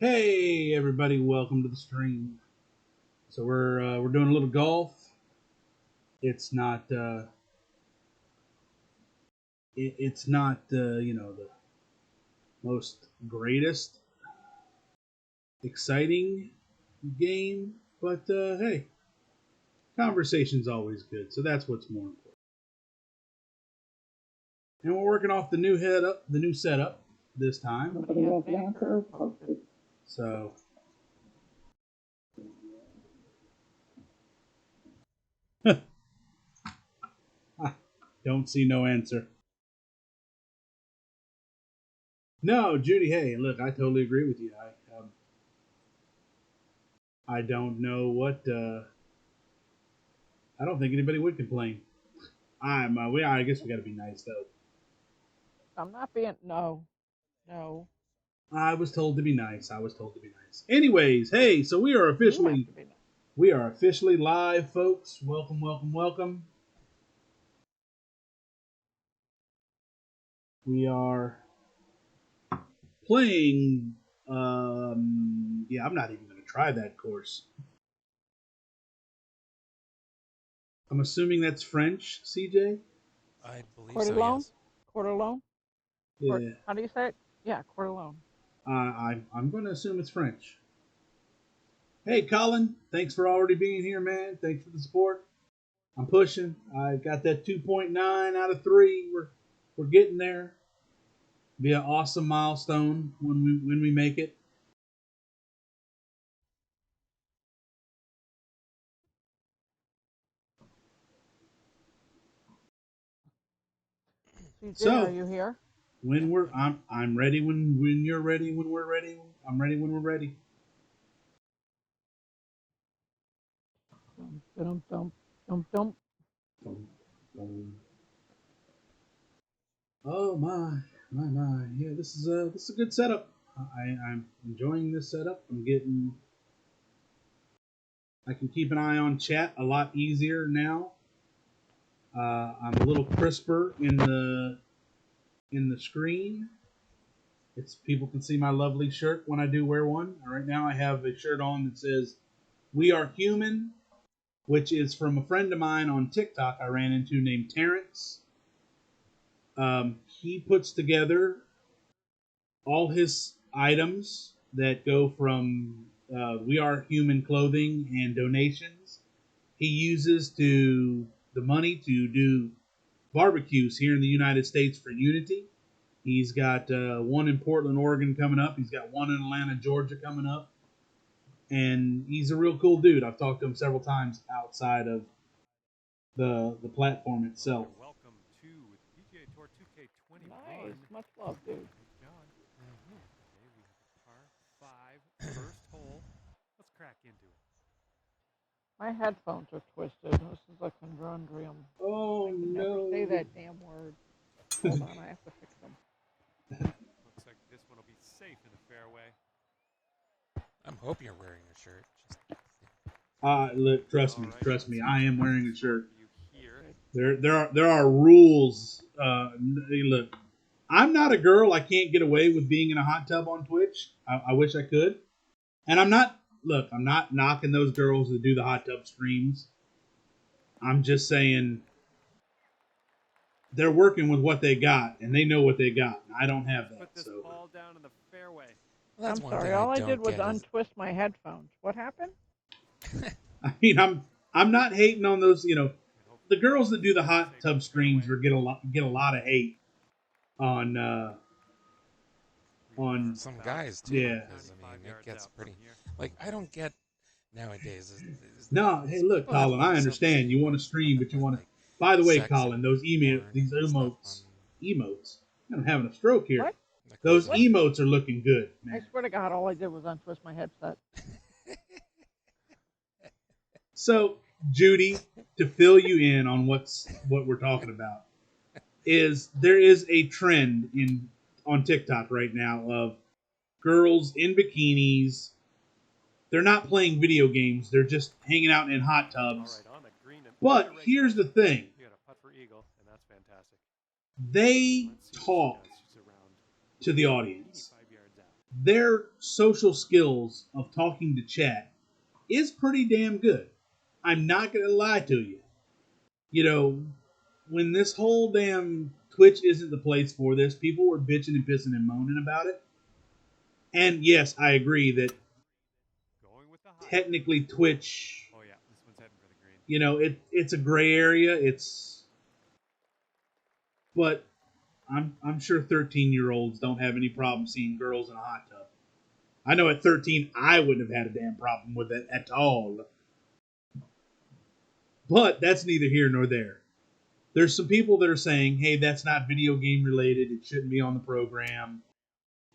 Hey everybody, welcome to the stream. So we're doing a little golf. It's not it's not the most greatest exciting game, but hey, conversation's always good. So that's what's more important. And we're working off the new setup this time. So don't see no answer. No, Judy. Hey, look, I totally agree with you. I don't know what. I don't think anybody would complain. I guess we got to be nice though. I'm not being no. I was told to be nice. I was told to be nice. Anyways, hey, so You have to be nice. we are officially live, folks. Welcome, welcome, welcome. We are playing. Yeah, I'm not even going to try that course. I'm assuming that's French, CJ. I believe Quarter so, loan? yes. Quarter loan? Yeah, How do you say it? Yeah, quarter loan. I'm going to assume it's French. Hey, Colin, thanks for already being here, man. Thanks for the support. I'm pushing. I got that 2.9 out of 3. We're getting there. Be an awesome milestone when we make it. CJ, are So you here? when Yeah, we're I'm here. I'm ready when you're ready when we're ready. I'm ready when we're ready. Dum dum dum dum dum. Boom, boom. Oh my. Yeah, this is a good setup. I'm enjoying this setup. I can keep an eye on chat a lot easier now. I'm a little crisper in the screen. It's people can see my lovely shirt when I do wear one. Right now I have a shirt on that says "We Are Human," which is from a friend of mine on TikTok I ran into named Terrence. He puts together all his items that go from We Are Human clothing and donations. He uses to the money to do barbecues here in the United States for Unity. He's got one in Portland, Oregon coming up. He's got one in Atlanta, Georgia coming up. And he's a real cool dude. I've talked to him several times outside of the platform itself. Welcome to the PGA Tour 2K21. Nice. Much love, dude. Hey, John. Today we have a par 5 first hole. Let's crack into it. My headphones are twisted. This is a conundrum. Oh I can never say no! that damn word. Hold on, I have to fix them. Looks like this one will be safe in the fairway. I'm hoping you're wearing a shirt. Look, All right, trust me. let's I see am what wearing we a have in store shirt. for you here. There are rules. Look, I'm not a girl. I can't get away with being in a hot tub on Twitch. I wish I could. And I'm not. Look, I'm not knocking those girls that do the hot tub streams. I'm just saying they're working with what they got, and they know what they got. I don't have Let's that. put this So ball down in the fairway. Well, that's I'm one sorry. thing I All I did don't was get is untwist my headphones. What happened? I mean, I'm not hating on those. And The hopefully girls this that do the is hot safe in tub the streams fairway. get a lot of hate on We are some about guys too, yeah. because I mean 95 it yards gets out from pretty. here. Like I don't get nowadays No, hey, look, people have Colin, I like understand. You want to subs stream, but you with want to. like By the way, sex Colin, and those porn these and stuff on emotes. I'm having a stroke here. What? that Those goes What? on. emotes are looking good, I man. swear to God, all I did was untwist my headset. So, Judy, to fill you in on what we're talking about, is there is a trend in on TikTok right now of girls in bikinis. They're not playing video games. They're just hanging out in hot All tubs. right, on the green and But here's the irregular. thing. You got a putt for eagle, and that's fantastic. They Let's see what she talk does. She's around to the audience. 85 yards out. their social skills of talking to chat is pretty damn good. I'm not going to lie to you. You know, when this whole damn Twitch isn't the place for this, people were bitching and pissing and moaning about it. And yes, I agree that Going with the high. technically Twitch, Oh yeah, this one's heading for the green. you know, it's a gray area. But I'm sure 13-year-olds don't have any problem seeing girls in a hot tub. I know at 13 I wouldn't have had a damn problem with it at all. But that's neither here nor there. There's some people that are saying, hey, that's not video game related. It shouldn't be on the program.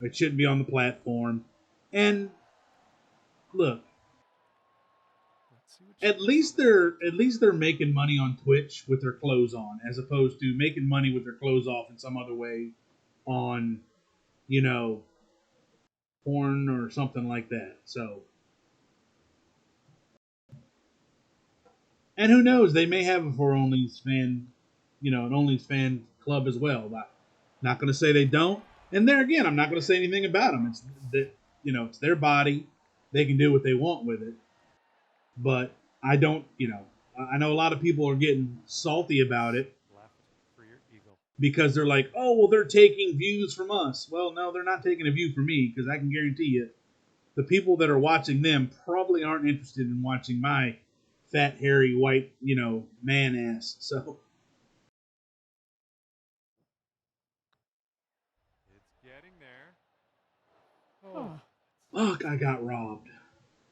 It shouldn't be on the platform. And look, Let's see what she at does least on this they're one. at least they're making money on Twitch with their clothes on, as opposed to making money with their clothes off in some other way on, you know, porn or something like that. So, and who knows, they may have a for OnlyFans fan, you know, an OnlyFans club as well. I'm not going to say they don't. And there again, I'm not going to say anything about them. It's that, you know, it's their body. They can do what they want with it. But I don't, you know, I know a lot of people are getting salty about it Left for your eagle. because they're like, oh, well, they're taking views from us. Well, no, they're not taking a view from me, because I can guarantee you the people that are watching them probably aren't interested in watching my fat, hairy, white, you know, man ass. So, It's getting there. Oh, Oh, fuck, I got robbed.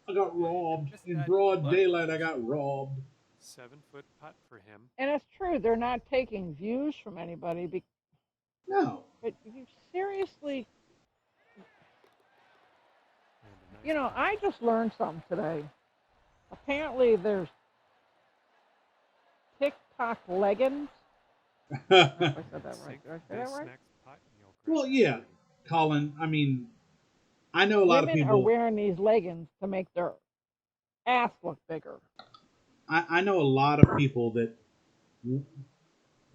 I got robbed. Just In that broad putt. daylight, I got robbed. 7-foot putt for him. and it's true. They're not taking views from anybody. No. But you seriously, And a nice you know, putt. I just learned something today. Apparently, there's TikTok leggings. I don't know if I said that right. Sink Did I say that this right? next putt and you'll Well, crash yeah, that green. Colin. I mean, I know a lot of Women are people. wearing these leggings to make their ass look bigger. I know a lot of people that will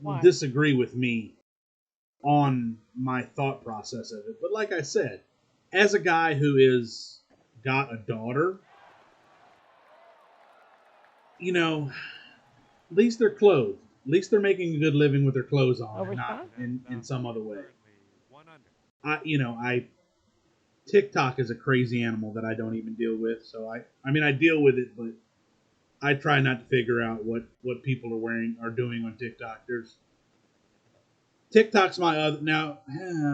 Why? disagree with me on my thought process of it. But like I said, as a guy who is got a daughter, you know, at least they're clothed. At least they're making a good living with their clothes on, No and not response? in some other way. Currently 1 under. I TikTok is a crazy animal that I don't even deal with. So I mean, I deal with it, but I try not to figure out what people are doing on TikTok. TikTok's my other now.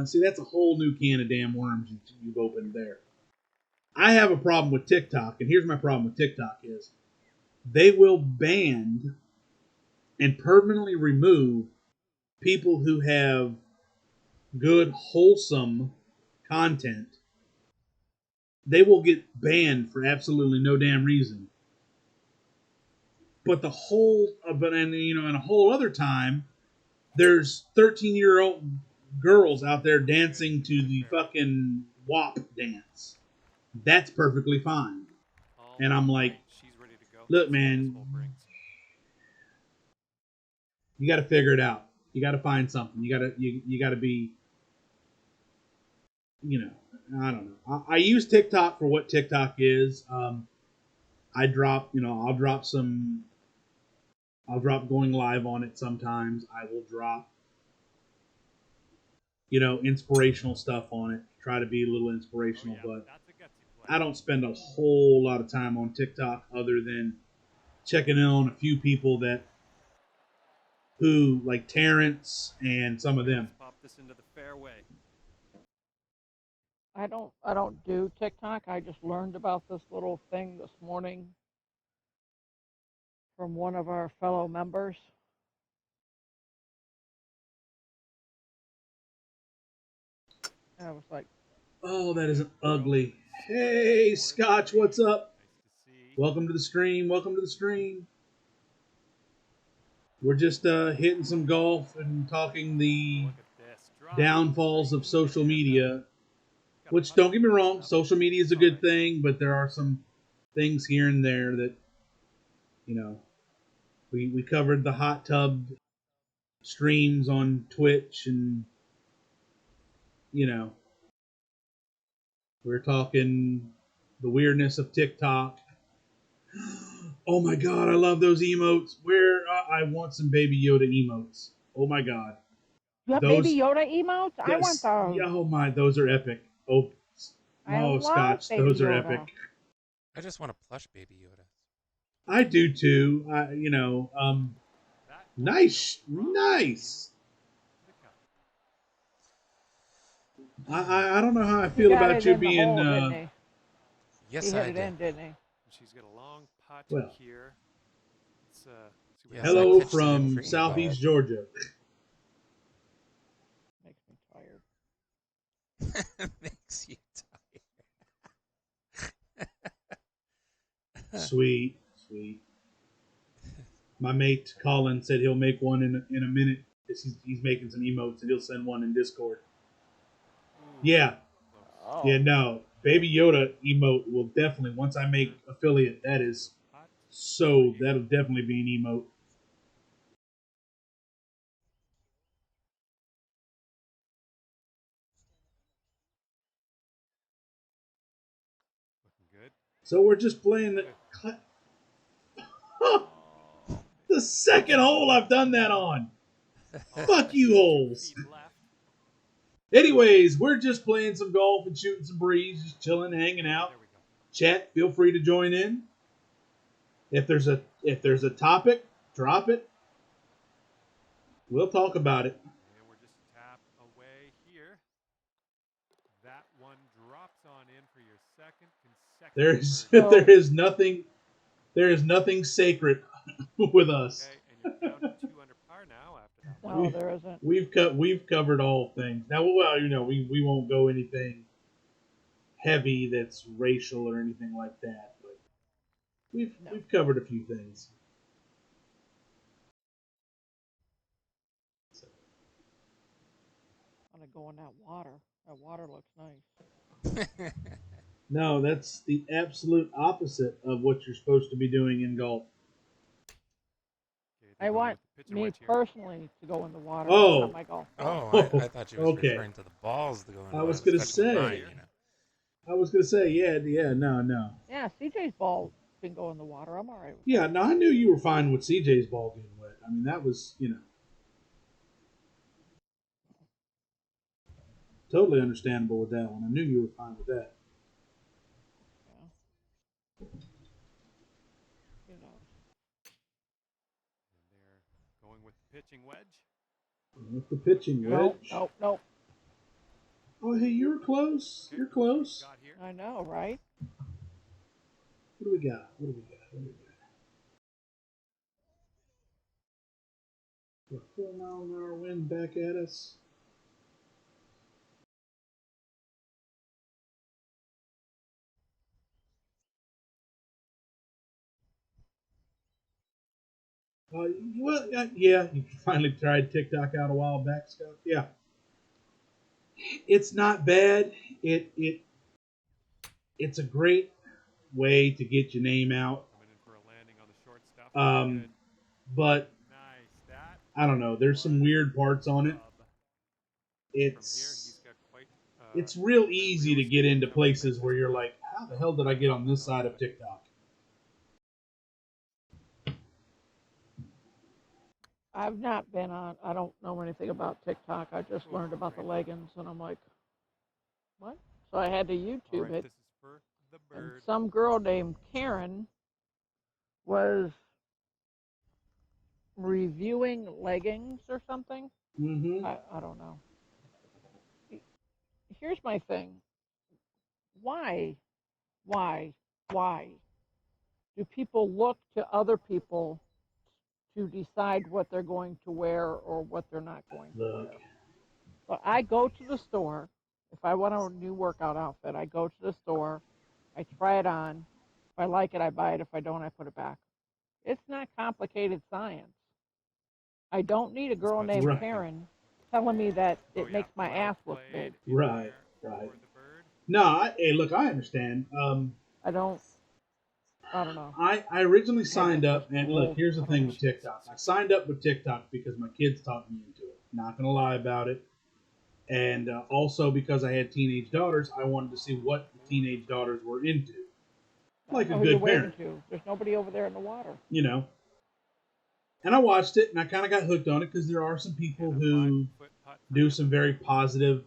See, that's a whole new can of damn worms you've opened there. I have a problem with TikTok, and here's my problem with TikTok is they will ban and permanently remove people who have good, wholesome content. They will get banned for absolutely no damn reason. But and a whole other time, there's 13-year-old girls out there dancing to the fucking WAP dance. That's perfectly fine. All And I'm like, she's ready to go. look, Let's see what this man, hole brings. you got to figure it out. You got to find something. You got to be, you know, I don't know. I use TikTok for what TikTok is. I'll drop going live on it sometimes. I will drop, inspirational stuff on it. Try to be a little inspirational, Oh, yeah, but that's a gutsy play. I don't spend a whole lot of time on TikTok other than checking in on a few people who like Terrence and some of them. Let's pop this into the fairway. I don't do TikTok. I just learned about this little thing this morning from one of our fellow members. And I was like, Oh, that is ugly. Hey, Scotch, what's up? Nice to see. Welcome to the stream. Welcome to the stream. We're just hitting some golf and talking the Look at this. Drop. downfalls of social media. Got a Which, putt don't get me coming wrong, up. social media is a good thing, but there are some things here and there that, we covered the hot tub streams on Twitch and, We're talking the weirdness of TikTok. Oh my god, I love those emotes. Where I want some Baby Yoda emotes. Oh my god, You have those. Baby Yoda emotes? I want Yes, those. yeah, oh my, those are epic. Oh, I oh, love Scotch, Baby those are Yoda. epic. I just want a plush Baby Yoda. I do too. That Nice, will drop nice. in the cup. I don't know how I He feel got about it you in the being hole, didn't he? Yes, He hit I it did. in, didn't he? And she's got a long putt well. here. Let's see what Yes, I Hello pitched it in from for you, Southeast Georgia. Makes me tired. Bob. Makes you tired. Sweet, sweet. My mate Colin said he'll make one in a minute. He's making some emotes and he'll send one in Discord. Ooh, Yeah, close. Oh. yeah, no. Baby Yoda emote will definitely, once I make affiliate, that is Putt. so, that'll definitely be an emote. Looking good. So we're just playing the. The second hole I've done that on. Fuck you, 2 holes. feet left. Anyways, we're just playing some golf and shooting some breeze, just chilling, hanging out. There we go. Chat, feel free to join in. If there's a topic, drop it. We'll talk about it. And we're just tap away here. That one drops on in for your second consecutive birdie. There is nothing sacred with us. Okay, and you're down to 2 under par now after that one. No, there isn't. We've covered all things. Now, well, we won't go anything heavy that's racial or anything like that, but we've covered a few things. I'm gonna go in that water. That water looks nice. No, that's the absolute opposite of what you're supposed to be doing in golf. Okay, I they're going want with the pitch and me wedge here. personally to go in the water. Oh. Not my golf ball. Oh, I thought you was Okay. referring to the balls that go in. I was water, gonna especially say. mine, I was gonna say, yeah, no. Yeah, CJ's ball can go in the water. I'm all right with Yeah, no, I knew you were fine with CJ's ball getting wet. I mean, that was, totally understandable with that one. I knew you were fine with that. Yeah. You know. And they're going with the pitching wedge. With the pitching Nope, wedge. nope. Oh, hey, you're close. Okay, You're let's see what we close. got here. I know, right? What do we got? A 4-mile-an-hour wind back at us. Well, yeah, you finally tried TikTok out a while back, Scott. Yeah, it's not bad. It's a great way to get your name out. Coming in for a landing on the short stuff. Good. But Nice. That I don't know. There's some weird parts on it. club. From here, he's got quite. It's real easy to get into places where you're like, how the hell did I get on this side of TikTok? I've not been on. I don't know anything about TikTok. I just learned about the leggings, and I'm like, what? So I had to All YouTube right, it. this is for the And bird. some girl named Karen was reviewing leggings or something. Mm-hmm. I don't know. Here's my thing. Why do people look to other people to decide what they're going to wear or what they're not going to wear? Look, But I go to the store. If I want a new workout outfit, I go to the store. I try it on. If I like it, I buy it. If I don't, I put it back. It's not complicated science. I don't need a girl named Right. Karen telling me that Oh, it yeah, makes my well ass look played big. in Right, there right. for the bird. no, hey, look, I understand. I don't know. I originally signed this up, and whole- look, here's the thing with TikTok. I signed up with TikTok because my kids talked me into it. Not gonna lie about it. And also because I had teenage daughters, I wanted to see what the teenage daughters were into, like a Who you good waving parent, to? There's nobody over there in the water. you know. And I watched it, and I kind of got hooked on it because there are some people And a who 5-foot putt for do him. some very positive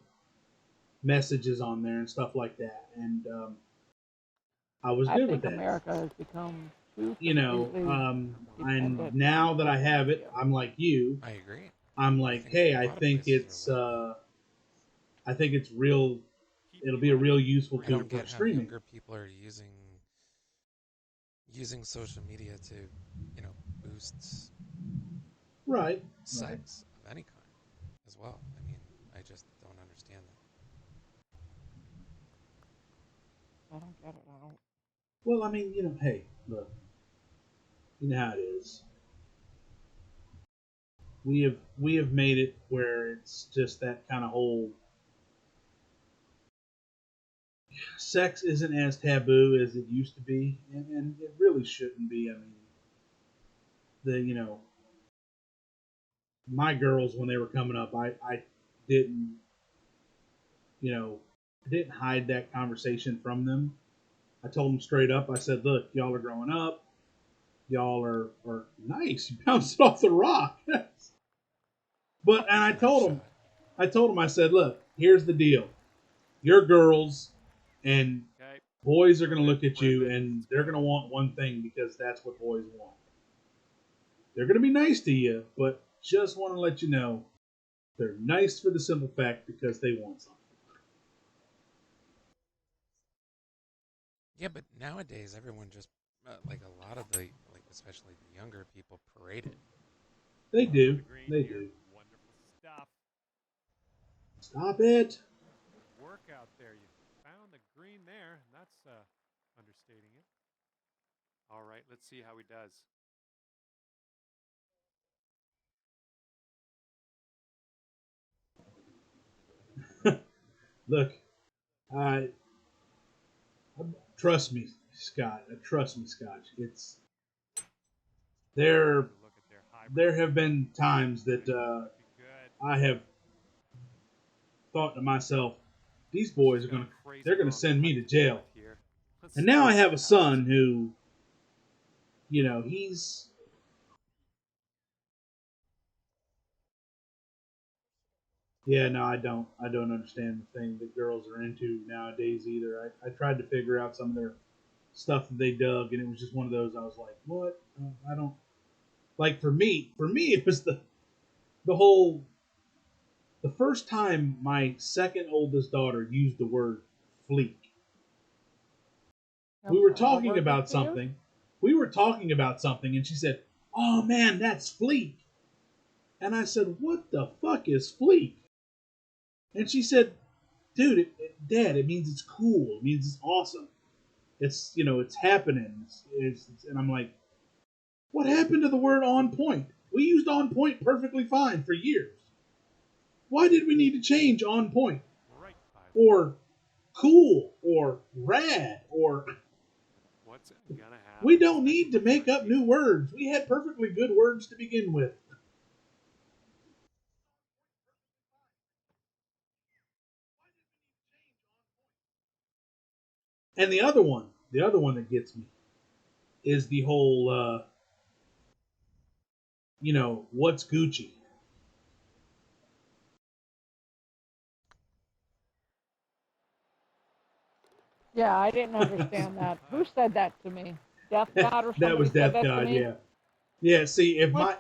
messages on there and stuff like that. And I was I good with think that. America has become too You know, completely and dependent now on that I social have it, media. I'm like you. I agree. I'm I like, think hey, a I lot of think places it's are like I think it's real. Keep It'll me be a right. real useful I tool don't for get how streaming. younger people are using social media to, boost Right. Right. sex of any kind as well. I mean, I just don't understand that. I don't get it. I don't. Well, I mean, hey, look, you know how it is. We have made it where it's just that kind of whole sex isn't as taboo as it used to be, and it really shouldn't be. I mean, the my girls when they were coming up, I didn't you know I didn't hide that conversation from them. I told them straight up. I said, look, y'all are growing up. Y'all are nice. You bounced it off the rock. But and Nice shot. I told them, I said, look, here's the deal. You're girls, and Okay. boys are going to look at Flip you, it. and Let's they're go. going to want one thing because that's what boys want. They're going to be nice to you, but just want to let you know they're nice for the simple fact because they want something. Yeah, but nowadays everyone just like a lot of especially the younger people parade it. They For the do. green They here. do. Wonderful stuff. Stop it. Good work out there. You found the green there. And that's understating it. All right, let's see how he does. Look, I trust me, Scott. Trust me, Scott. It's there. Here's a look at their hybrid. There have been times that Should be good. I have thought to myself, these She's boys are got a gonna crazy they're gonna long send me putt to go jail. with here. Let's And see now what I have a happens. son who, he's yeah, no, I don't understand the thing that girls are into nowadays either. I tried to figure out some of their stuff that they dug, and it was just one of those. I was like, what? I don't like. For me, it was the whole the first time my second oldest daughter used the word fleek. I'm We were sorry. What talking word did about she use? something. We were talking about something, and she said, "Oh man, that's fleek." And I said, "What the fuck is fleek?" And she said, "Dude, Dad, it means it's cool. It means it's awesome. It's happening." And I'm like, "What happened to the word on point? We used on point perfectly fine for years. Why did we need to change on point Right by the or cool or rad or what's gonna happen? we don't Next need to putt make for up here. new words. We had perfectly good words to begin with." And the other one that gets me is the whole, what's Gucci? Yeah, I didn't understand that. Who said that to me? Death God or That was somebody said Death that to God, me? yeah. Yeah, see, if What? my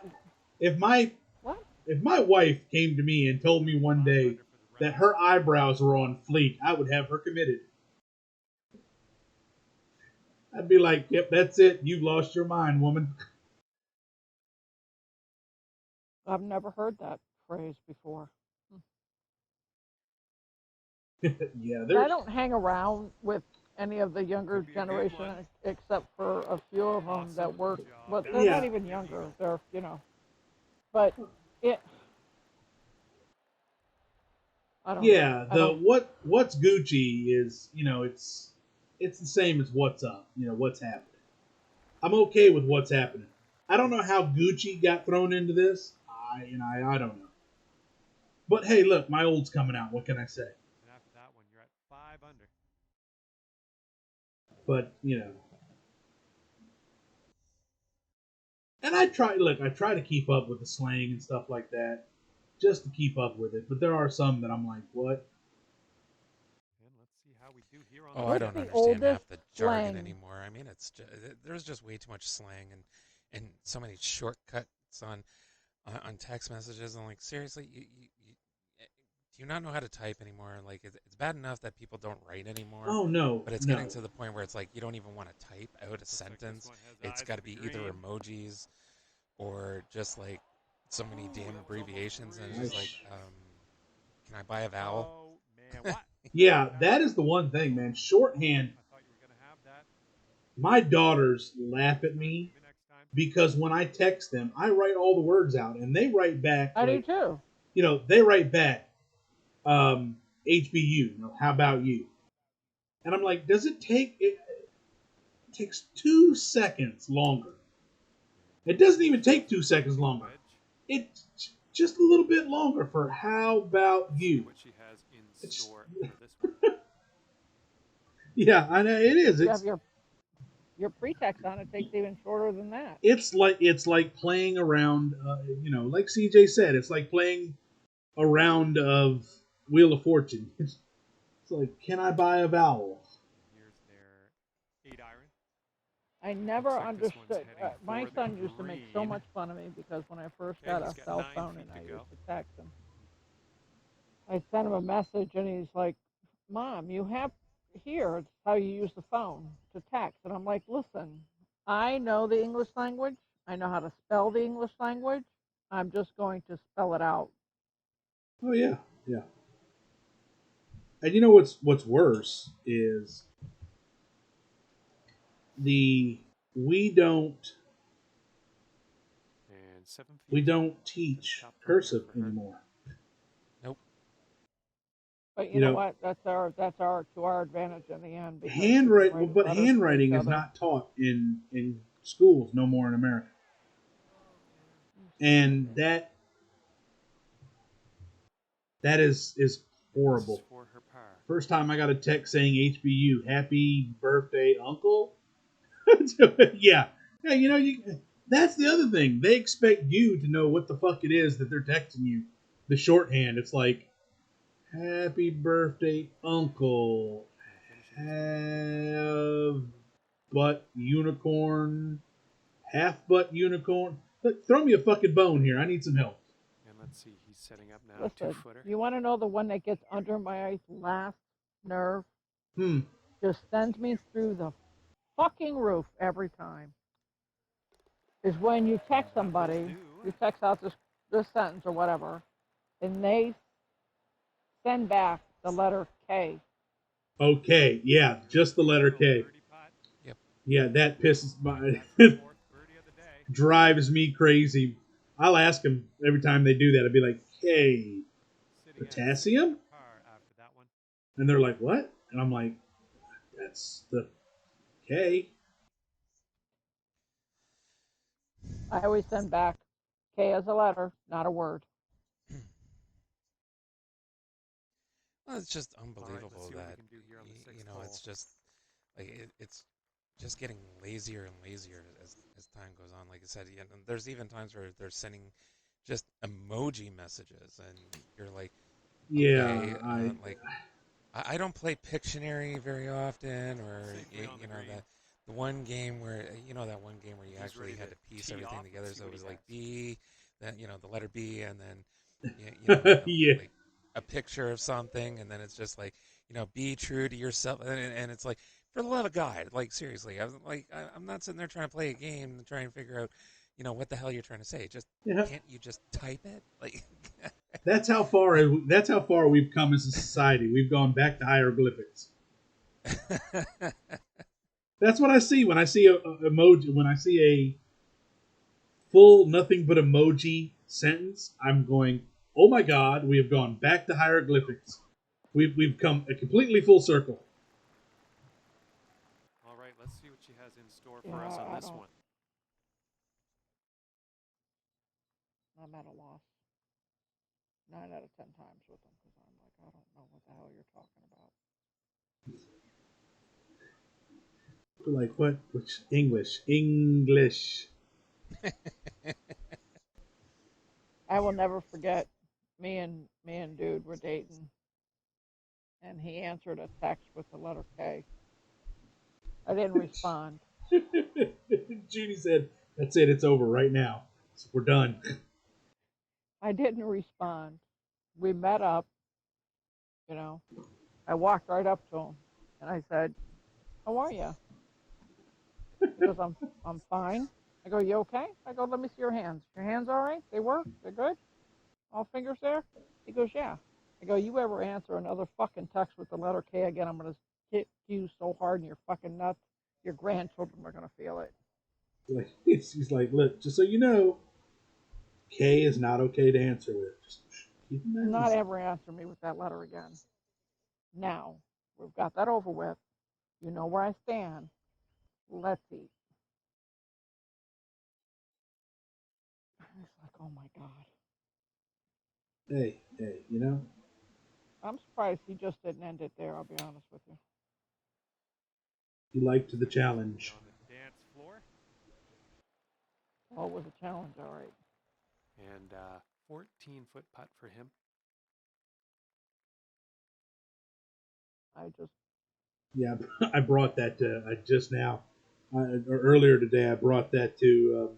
if my What? if my wife came to me and told me one 5 day under for the that round. her eyebrows were on fleek, I would have her committed. I'd be like, "Yep, that's it. You've lost your mind, woman." I've never heard that phrase before. Yeah, I there's don't hang around with any of the younger Could be a good generation one. except for a few of them that Awesome work. job. But they're not yeah, even Here he younger. goes. They're. But it. I don't know. yeah. I The don't. what's Gucci is, it's the same as what's up. What's happening. I'm okay with what's happening. I don't know how Gucci got thrown into this. I don't know. But hey, look, my old's coming out. What can I say? And after that one, you're at 5 under. But and I try to keep up with the slang and stuff like that, just to keep up with it. But there are some that I'm like, what? And let's see how we do here on Oh, the I What's don't the second. understand half oldest the jargon slang? anymore. I mean, there's just way too much slang and so many shortcuts on text messages. And like, seriously, do you not know how to type anymore? Like, it's bad enough that people don't write anymore, Oh no, but it's no. getting to the point where it's like you don't even want to type out a Looks like this sentence. one has It's eyes got to of be either green. emojis or just like so many Ooh, damn that was almost abbreviations, and it's I just like, sh- can I buy a vowel? Oh man, what? Yeah, that is the one thing, man. Shorthand. I thought you were gonna have that. My daughters laugh at Next time, me maybe next time. because when I text them, I write all the words out, and they write back I do like, too. they write back, HBU. How about you? And I'm like, does it take? It takes 2 seconds longer. It doesn't even take 2 seconds longer. Wedge. It's just a little bit longer for how about See you? what she has in It's store for this one. yeah, I know it is. If you have your pretext on, it takes even shorter than that. It's like playing around. Like CJ said, it's like playing a round of Wheel of Fortune. It's like, can I buy a vowel? Here's their 8 iron. I never Looks like this one's understood. heading My for the son used to make so green. much fun of me because when I first Okay, got he's a got cell 9 phone feet and to I go. used to text him, I sent him a message and he's like, "Mom, you have here. It's how you use the phone to text." And I'm like, "Listen, I know the English language. I know how to spell the English language. I'm just going to spell it out." Oh yeah, yeah. And you know what's worse is the we don't And 7 we feet don't to the teach top right here cursive for her. anymore. Nope. But you You know know, what? That's our to our advantage in the end because we can handwrite write but letters to each handwriting is other. not taught in schools no more in America, and that is And this is horrible. for her par. First time I got a text saying HBU, happy birthday, uncle. Yeah, yeah. That's the other thing. They expect you to know what the fuck it is that they're texting you. The shorthand. It's like, happy birthday, uncle. And finishing this one. Have butt unicorn. Half butt unicorn. Look, throw me a fucking bone here. I need some help. And let's see, he's setting up now. Listen, 2-footer. you want to know the one that gets under my last nerve? Hmm. Just sends me through the fucking roof every time. Is when you text That will somebody, do. you text out this sentence or whatever, and they send back the letter K. Okay. Yeah. Just the letter K. Birdie putt. Yep. Yeah. That pisses my. That's the fourth birdie of the day. drives me crazy. I'll ask them every time they do that. I'll be like, "Hey, Sitting at 6 potassium?" under par after that one. And they're like, "What?" And I'm like, "That's the K." I always send back K as a letter, not a word. Well, it's just All right, let's unbelievable see what we that can do here on the sixth you know hole. it's just like it's just getting lazier and lazier as time goes on. Like I said, and there's even times where they're sending just emoji messages, and you're like, Yeah, okay, like I don't play Pictionary very often, or Safely on you the know green. the one game where that one game where you He's actually ready had to to piece tee everything off. together. Let's see So it what was he like has. B, then the letter B, and then yeah, like a picture of something, and then it's just like be true to yourself, and it's like for the love of God, like seriously, I'm not sitting there trying to play a game and trying to figure out what the hell you're trying to say. Just yeah. can't you just type it like? That's how far we've come as a society. We've gone back to hieroglyphics. That's what I see when I see a emoji. When I see a full nothing but emoji sentence, I'm going, "Oh my God, we have gone back to hieroglyphics. We've come a completely full circle." All right, let's see what she has in store Yeah, for us on I this don't. one. I'm at a loss. 9 out of 10 times with them because I'm like, I don't know what the hell you're talking about. Like what? Which English? English. I will never forget me and dude were dating, and he answered a text with the letter K. I didn't respond. Judy said, "That's it. It's over right now. So we're done." I didn't respond. We met up, you know. I walked right up to him and I said, "How are you?" He goes, I'm fine." I go, "You okay?" I go, "Let me see your hands. Your hands all right? They work? They're good? All fingers there?" He goes, "Yeah." I go, "You ever answer another fucking text with the letter K again, I'm gonna hit you so hard in your fucking nuts, your grandchildren are gonna feel it." Like he's like, "Look, just so you know, K is not okay to answer with. Just keep in Do mind." not ever answer me with that letter again. Now, we've got that over with. You know where I stand. Let's eat. It's like, oh my God. Hey, you know, I'm surprised he just didn't end it there, I'll be honest with you. he liked the challenge. On the dance floor. Well, it was a challenge, all right. And 14-foot putt for him. I just, Yeah, I brought that to I just now, or earlier today. I brought that to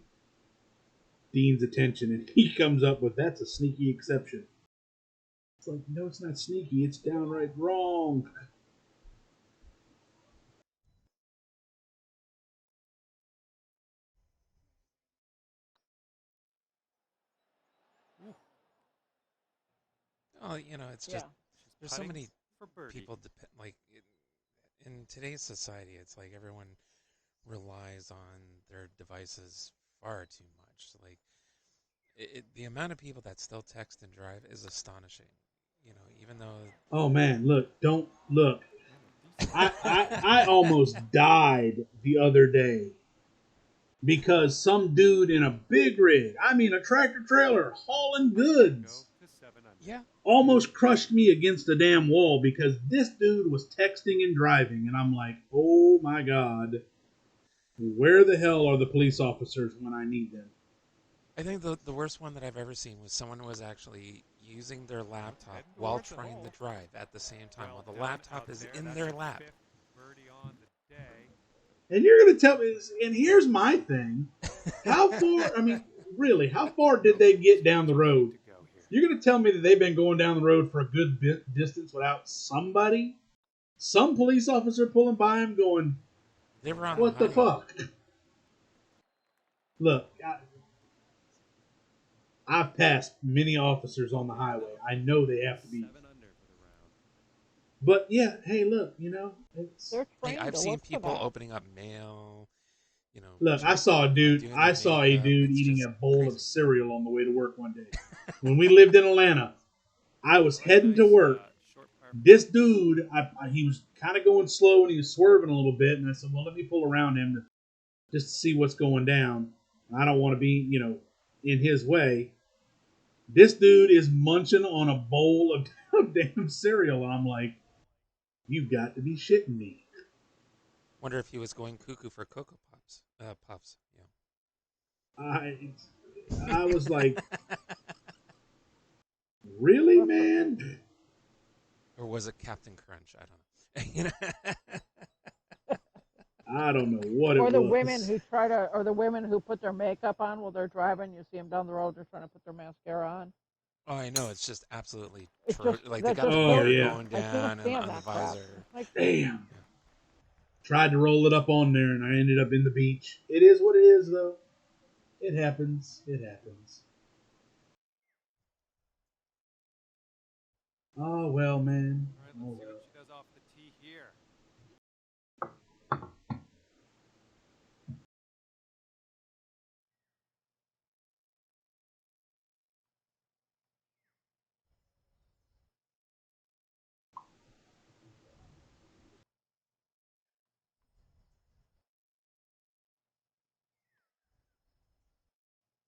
Dean's attention, and he comes up with, "That's a sneaky exception." It's like, no, it's not sneaky. It's downright wrong. Oh, it's yeah. just She's there's so putting many for birdie. people in today's society. It's like everyone relies on their devices far too much. Like the amount of people that still text and drive is astonishing. Even though Oh man, look! Don't look. And a decent I almost died the other day because some dude in a big rig, I mean a tractor trailer hauling go goods, to 7 under. yeah, almost crushed me against a damn wall because this dude was texting and driving, and I'm like, oh my god, where the hell are the police officers when I need them? I think the worst one that I've ever seen was someone who was actually using their laptop Heading while towards the trying to hole. drive at the same time Well while the done laptop out is there. in That's their her lap. 5th birdie on the day. And you're gonna tell me, and here's my thing: how far? I mean, really, how far did they get down the road? To go here. You're going to tell me that they've been going down the road for a good distance without somebody, some police officer pulling by them going, They were on the "What the highway. fuck?" Look, I've passed many officers on the highway. I know they have to be. 7 under for the round. But yeah, hey, look, it's. They're Hey, trained I've to seen look for people that. opening up mail, Look, I saw a dude. doing I their saw a makeup. dude It's eating just a bowl of crazy. cereal on the way to work one day. When we lived in Atlanta, I was heading to work. Short par. This dude, he was kind of going slow and he was swerving a little bit, and I said, "Well, let me pull around him just to see what's going down. I don't want to be, in his way." This dude is munching on a bowl of, of damn cereal, and I'm like, "You've got to be shitting me." Wonder if he was going cuckoo for Cocoa Pops. Puffs. I, I was like, "Really, That's what, man?" Or was it Captain Crunch? I don't know. I don't know what it or the women was. who try to, or the women who put their makeup on while they're driving. You see them down the road, they're trying to put their mascara on. Oh, I know. It's just absolutely It's just, like they that got the just Oh glare kills yeah, me. going I can't down and stand on the that crap. visor. It's like, damn. Yeah. Tried to roll it up on there, and I ended up in the beach. It is what it is, though. It happens. It happens. Oh well, man. All right, Oh let's see well. what she does off the tee here.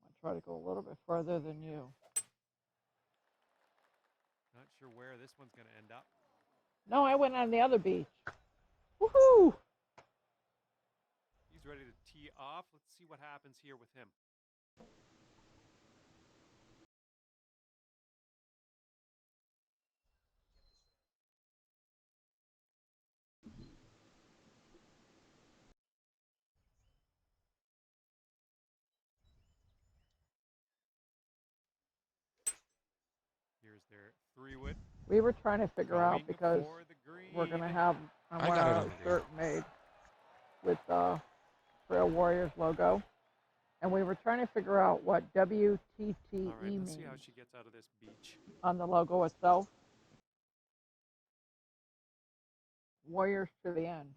I try to go a little bit further than you. sure where this one's going to end up. No, I went on the other beach. Woohoo! He's ready to tee off. Let's see what happens here with him. Here's their 3-wood. We were trying to figure out Going because for the green. we're gonna have I I want got it a on the shirt made with the Trail Warriors logo, and we were trying to figure out what WTTE All right, let's see means how she gets out of this beach. on the logo itself. Warriors to the end.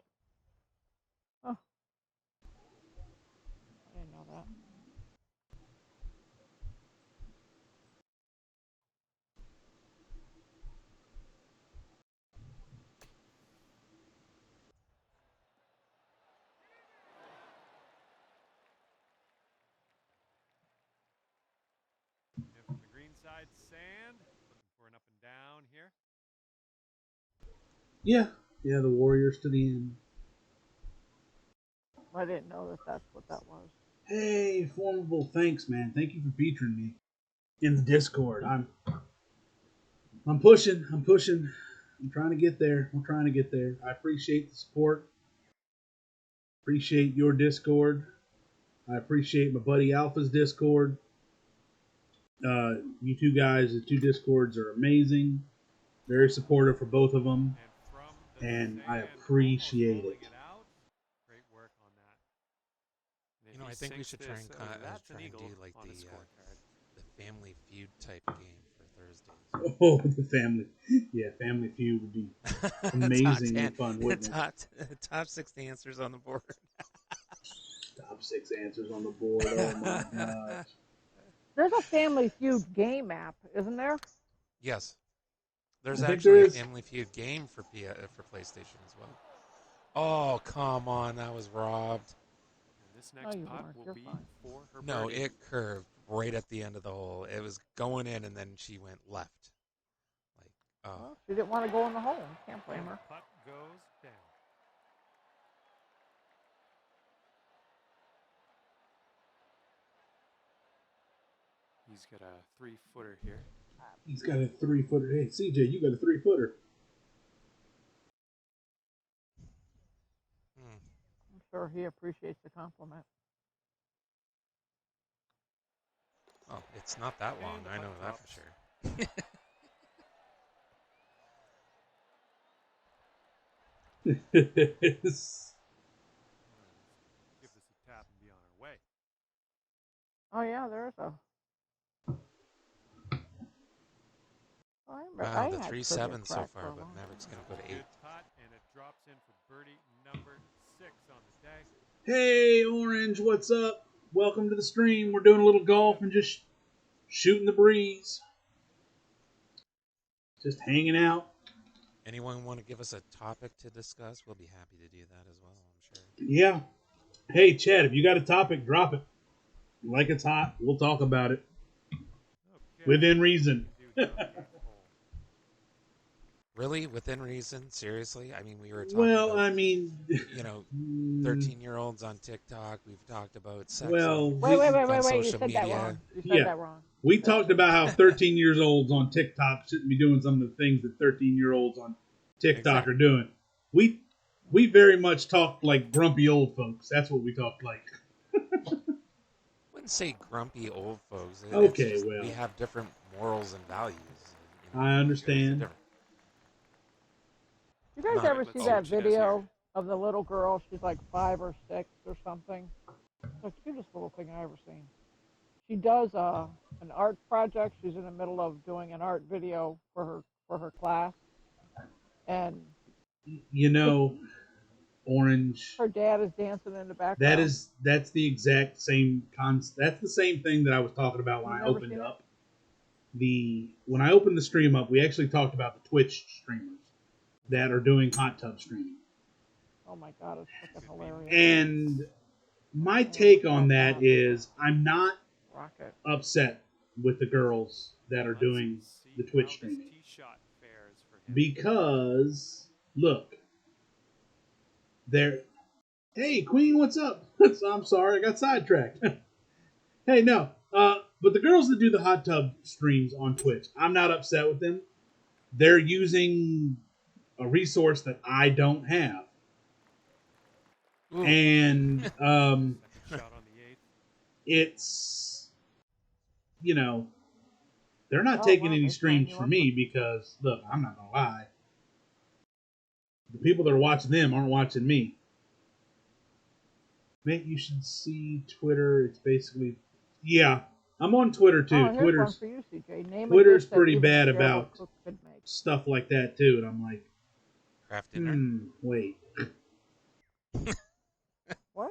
Oh, I didn't know that. And from the green side, sand. Looking for an up and down here. Yeah, the Warriors to the end. I didn't know that that's what that was. Hey, Formable, thanks, man. Thank you for featuring me in the Discord. I'm pushing. I'm trying to get there. I appreciate the support. Appreciate your Discord. I appreciate my buddy Alpha's Discord. You two guys, the two Discords are amazing. Very supportive for both of them. And from the And I sand, appreciate almost rolling it. out. Great work on that. And if You know, he I think we sinks should this, try and that's an try and eagle do like on his scorecard. the Family Feud type game for Thursdays. Oh, the family. Yeah, Family Feud would be amazingly fun, wouldn't it? Top 6 answers on the board. Top 6 answers on the board. Oh my gosh. There's a Family Feud game app, isn't there? Yes. There's I think actually there a is. Family Feud game for PlayStation as well. Oh, come on. That was robbed. And this No, next you putt weren't. will You're be fine. for her No, birdie. it curved right at the end of the hole. It was going in, and then she went left. Like, oh. Well, she didn't want to go in the hole. Can't blame And her. the putt goes down. He's got a 3-footer here. He's got a 3-footer. Hey, CJ, you got a 3-footer. I'm sure he appreciates the compliment. Oh, it's not that long. And the I know putt that for drops. sure. Give this a tap and be on our way. Oh yeah, there's a. Oh, I remember. Wow, I the had 3-7 so crack far, for a but long Maverick's time. going to go to 8. Good putt, and it drops in for birdie number 6 on the day. Hey, Orange, what's up? Welcome to the stream. We're doing a little golf and just shooting the breeze. Just hanging out. Anyone want to give us a topic to discuss? We'll be happy to do that as well, I'm sure. Yeah. Hey, Chad, if you got a topic, drop it. Like it's hot, we'll talk about it. Okay. Within reason. Do here on the 8th hole. Really? Within reason? Seriously? I mean, we were talking Well, about, I mean, you know, 13-year-olds on TikTok. We've talked about sex well, on, Wait. on You social said that media. wrong. You said Yeah. that wrong. we talked about how 13-year-olds on TikTok shouldn't be doing some of the things that 13-year-olds on TikTok Exactly. are doing. We very much talked like grumpy old folks. That's what we talked like. I wouldn't say grumpy old folks. Okay, It's just well. we have different morals and values. I understand. Different. You guys Not- ever let's see see that what she does video of the little girl? She's like 5 or 6 or something. It's the cutest little thing I ever seen. She does an art project. She's in the middle of doing an art video for her class, and You know, Orange. her dad is dancing in the background. That's the exact same concept. That's the same thing that I was talking about when You've I never opened seen it? up when I opened the stream up. We actually talked about the Twitch streamers that are doing hot tub streaming, Oh my god, it's fucking hilarious. and my take on that is I'm not Rocket. upset with the girls that are doing Let's see the how Twitch this streaming. tee shot because look, there. Hey, Queen, what's up? I'm sorry, I got sidetracked. Hey, no. But the girls that do the hot tub streams on Twitch, I'm not upset with them. They're using a resource that I don't have. Ooh. And Second shot on the 8th. it's, you know, they're not Oh, taking wow, any they streams signed you for up me because, look, I'm not going to lie. The people that are watching them aren't watching me. Mate, you should see Twitter. It's basically, yeah, I'm on Twitter too. Oh, here's one Twitter's for you, CJ. Name a Twitter's dish that pretty even a bad sterile about cook could make. stuff like that too, and I'm like, Craft dinner. wait. What?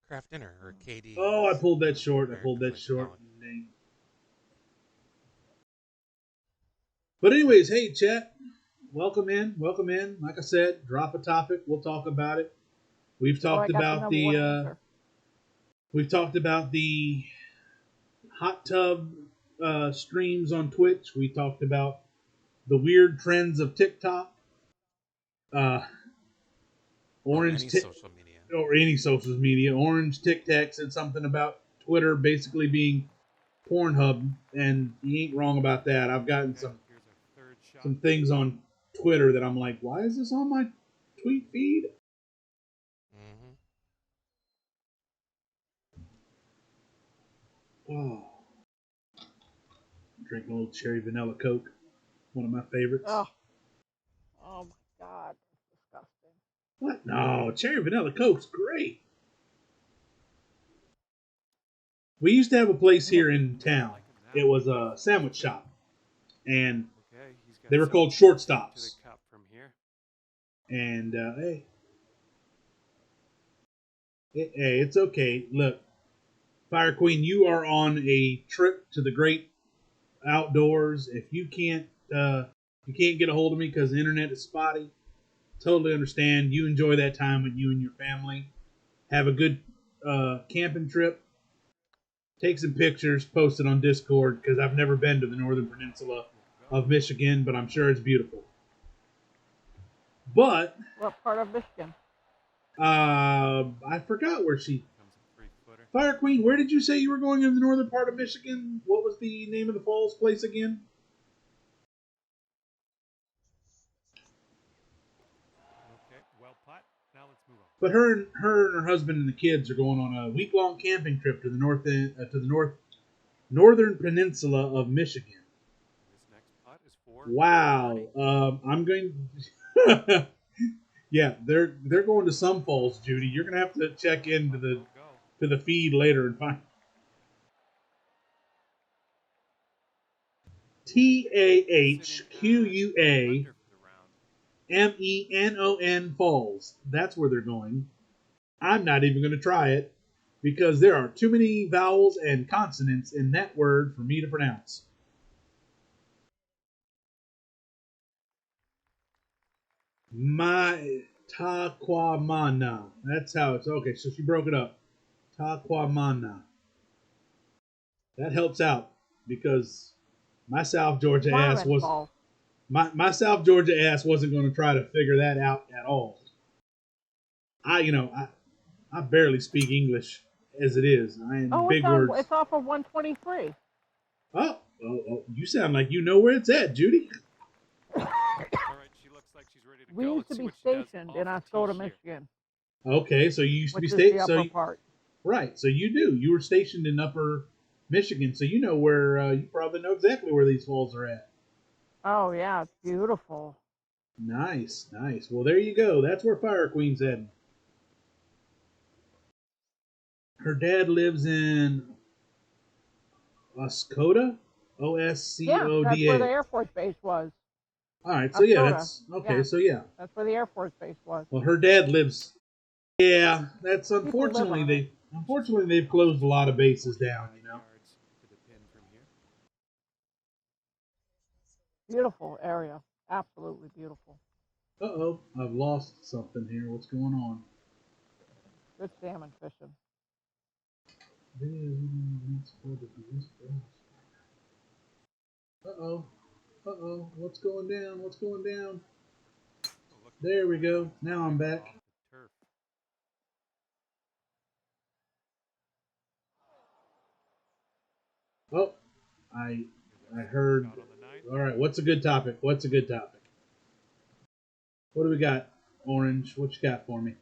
Craft dinner or KD. Oh, I as pulled that short. I Americans pulled that like to short. call it. Dang. But anyways, hey chat, welcome in, welcome in. Like I said, drop a topic, we'll talk about it. We've Oh, I talked got the about number one answer. the hot tub streams on Twitch. We talked about the weird trends of TikTok, Or Orange any Tik social media. or any social media. Orange Tic Tac said something about Twitter basically being Pornhub, and he ain't wrong about that. I've gotten Okay, here's our third shot. some things on Twitter that I'm like, why is this on my tweet feed? Mm-hmm. Oh, drinking a little cherry vanilla Coke, one of my favorites. Oh my God, that's disgusting. What? No, cherry vanilla Coke's great. We used to have a place here in town. It was a sandwich shop, and Okay, he's got they were some called distance short to stops. the cup from here. And hey, it's okay. Look, Fire Queen, you are on a trip to the great outdoors. If you can't get a hold of me because the internet is spotty, totally understand. You enjoy that time with you and your family. Have a good camping trip. Take some pictures, post it on Discord because I've never been to the northern peninsula of Michigan, but I'm sure it's beautiful. But What part of Michigan? I forgot where she. Comes a 3-footer. Fire Queen, where did you say you were going in the northern part of Michigan? What was the name of the falls place again? Okay, well putt. Now let's move on. But her and her husband and the kids are going on a week-long camping trip to the northern peninsula of Michigan. This next putt is for Wow. birdie. I'm going. Yeah, they're going to some falls, Judy. You're gonna have to check into Putt will go. the feed later and find. TAHQUA Under for the round. MENON Falls. That's where they're going. I'm not even going to try it because there are too many vowels and consonants in that word for me to pronounce. My Taquamana. That's how it's okay. So she broke it up. Taquamana. That helps out because my South Georgia ass Marvin was Falls. my South Georgia ass wasn't going to try to figure that out at all. I barely speak English as it is. I am Oh, big words. it's off of 123. Oh, you sound like you know where it's at, Judy. All right, she looks like she's ready to We go. used Let's to see be what she does stationed off in the tee Oscoda, here. Michigan, Okay, so you used to which be is stationed. the upper part. Right, so you do. You were stationed in Upper Michigan, so you know where. You probably know exactly where these falls are at. Oh yeah, it's beautiful. Nice, nice. Well, there you go. That's where Fire Queen's heading. Her dad lives in Oscoda, Yeah, that's where the Oscoda. Air Force Base was. All right, so yeah, Oscoda. that's okay. Yeah. So yeah, That's where the Air Force Base was. well, her dad lives. Yeah, that's People live on it. unfortunately they've closed a lot of bases down. You know. Yards to the pin from here. Beautiful area. Absolutely beautiful. Uh-oh, I've lost something here. What's going on? Good salmon fishing. Uh-oh. Uh-oh. What's going down? What's going down? Oh, look, There we go. Now I'm back. off the turf. Oh, I Here's a heard. shot on the 9. All right, what's a good topic? What's a good topic? What do we got, Orange? What you got for me?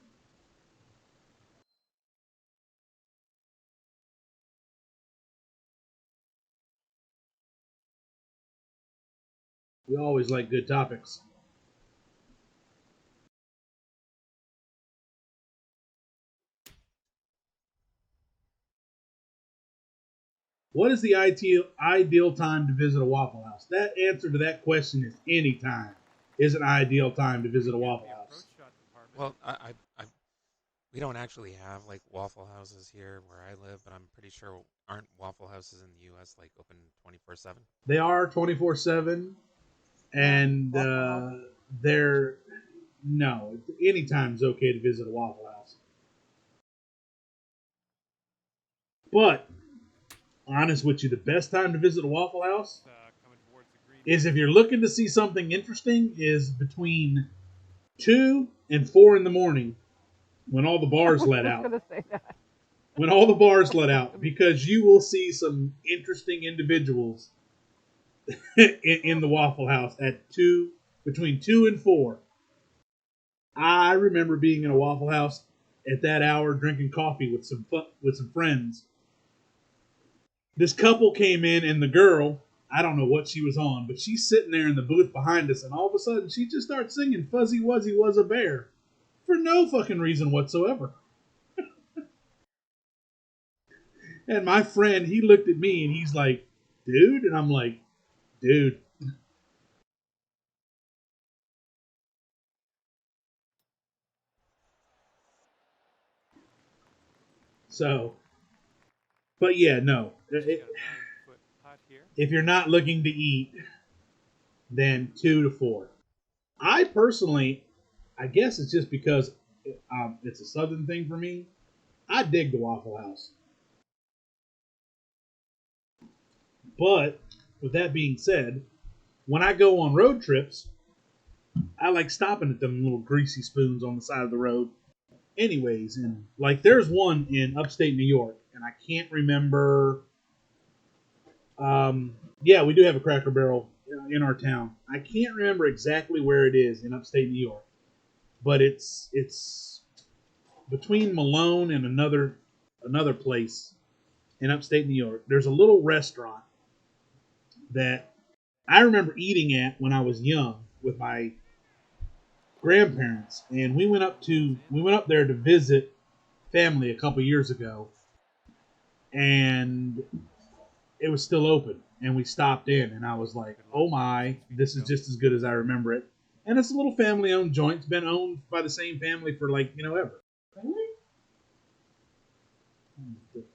We always like good topics. What is the ideal time to visit a Waffle House? That answer to that question is any time is an ideal time to visit a Again, Waffle the House. approach shot department. Well, we don't actually have like Waffle Houses here where I live, but I'm pretty sure aren't Waffle Houses in the U.S. like open 24/7? They are 24/7, and Waffle House. they're no. Anytime's okay to visit a Waffle House, but honest with you, the best time to visit a Waffle House Coming towards the green. is if you're looking to see something interesting is between 2 and 4 in the morning when all the bars let I was out. going to say that. When all the bars let out, because you will see some interesting individuals in the Waffle House at between 2 and 4. I remember being in a Waffle House at that hour drinking coffee with some friends. This couple came in, and the girl, I don't know what she was on, but she's sitting there in the booth behind us, and all of a sudden she just starts singing "Fuzzy Wuzzy Was a Bear" for no fucking reason whatsoever. And my friend, he looked at me and he's like, "Dude," and I'm like, "Dude." So, but yeah, no. She's got a 9-foot putt here. If you're not looking to eat, then 2 to 4. I personally, I guess it's just because it's a southern thing for me. I dig the Waffle House. But with that being said, when I go on road trips, I like stopping at them little greasy spoons on the side of the road. Anyways, and like there's one in upstate New York, and I can't remember. Yeah, we do have a Cracker Barrel in our town. I can't remember exactly where it is in upstate New York, but it's between Malone and another place in upstate New York. There's a little restaurant that I remember eating at when I was young with my grandparents, and we went up there to visit family a couple years ago, and it was still open, and we stopped in, and I was like, "Oh my, this is just as good as I remember it." And it's a little family-owned joint. It's been owned by the same family for like ever. The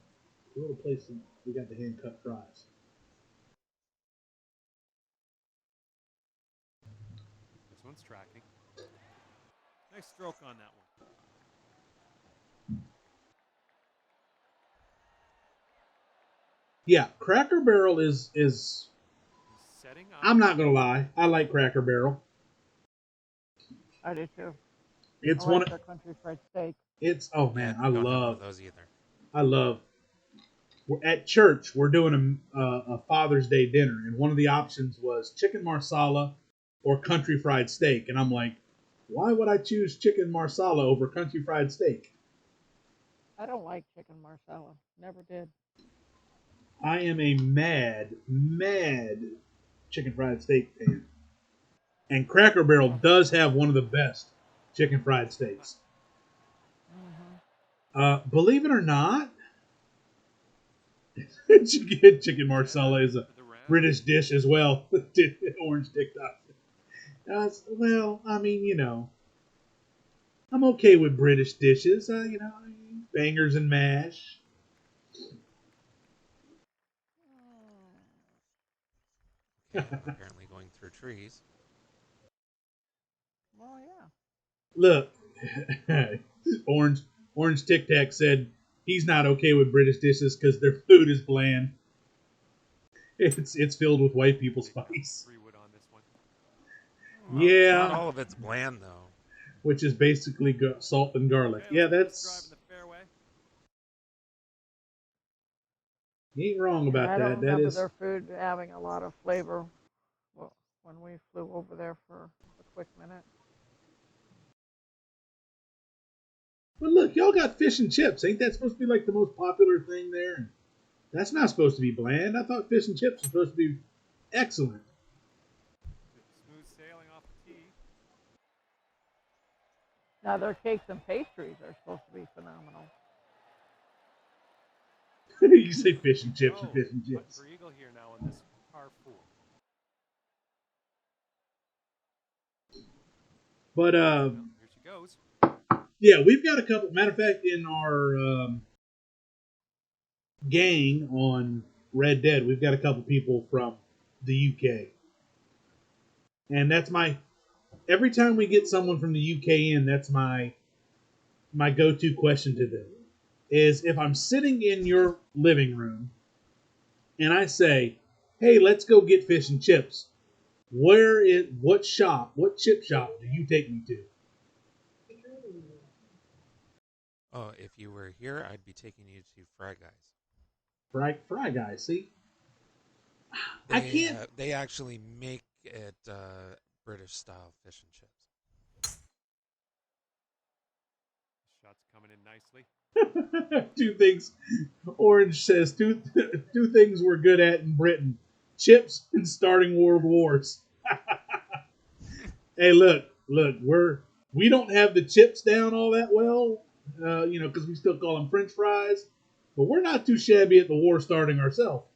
little place we got the hand cut fries. This one's tracking. Nice stroke on that one. Yeah, Cracker Barrel is. He's setting up. I'm not gonna lie, I like Cracker Barrel. I do too. It's I one. like their country fried steak. It's oh man, Yeah, don't have one of those either. I love. We're at church. We're doing a Father's Day dinner, and one of the options was chicken marsala or country fried steak. And I'm like, why would I choose chicken marsala over country fried steak? I don't like chicken marsala. Never did. I am a mad chicken fried steak fan, and Cracker Barrel does have one of the best chicken fried steaks. Believe it or not, chicken marsala is a British dish as well. Orange TikTok. Well, I mean, I'm okay with British dishes. Bangers and mash. Okay, I'm apparently going through trees. Well, yeah. Look, Orange Tic Tac said he's not okay with British dishes because their food is bland. It's filled with white people spice. 3 wood on this Yeah, Not all of it's bland though. which is basically salt and garlic. Okay, Yeah, let's drive that's in the fairway. you ain't wrong Yeah, about I don't that. That remember is. their food having a lot of flavor when we flew over there for a quick minute. But look, y'all got fish and chips. Ain't that supposed to be like the most popular thing there? That's not supposed to be bland. I thought fish and chips were supposed to be excellent. Smooth sailing off the tee. Now their cakes and pastries are supposed to be phenomenal. You say fish and chips or Go. fish and Putt chips. for eagle here now on this par 4. But Well, here she goes. yeah, we've got a couple. Matter of fact, in our gang on Red Dead, we've got a couple people from the UK, and that's my. Every time we get someone from the UK in, that's my go-to question to them is if I'm sitting in your living room and I say, "Hey, let's go get fish and chips." What chip shop do you take me to? Oh, if you were here, I'd be taking you to Fry Guys. Fry Guy, see? They, I can't. They actually make it British style fish and chips. Shot's coming in nicely. Two things. Orange says two things we're good at in Britain: chips and starting world wars. Hey, look, we don't have the chips down all that well, because we still call them French fries, but we're not too shabby at the war starting ourselves.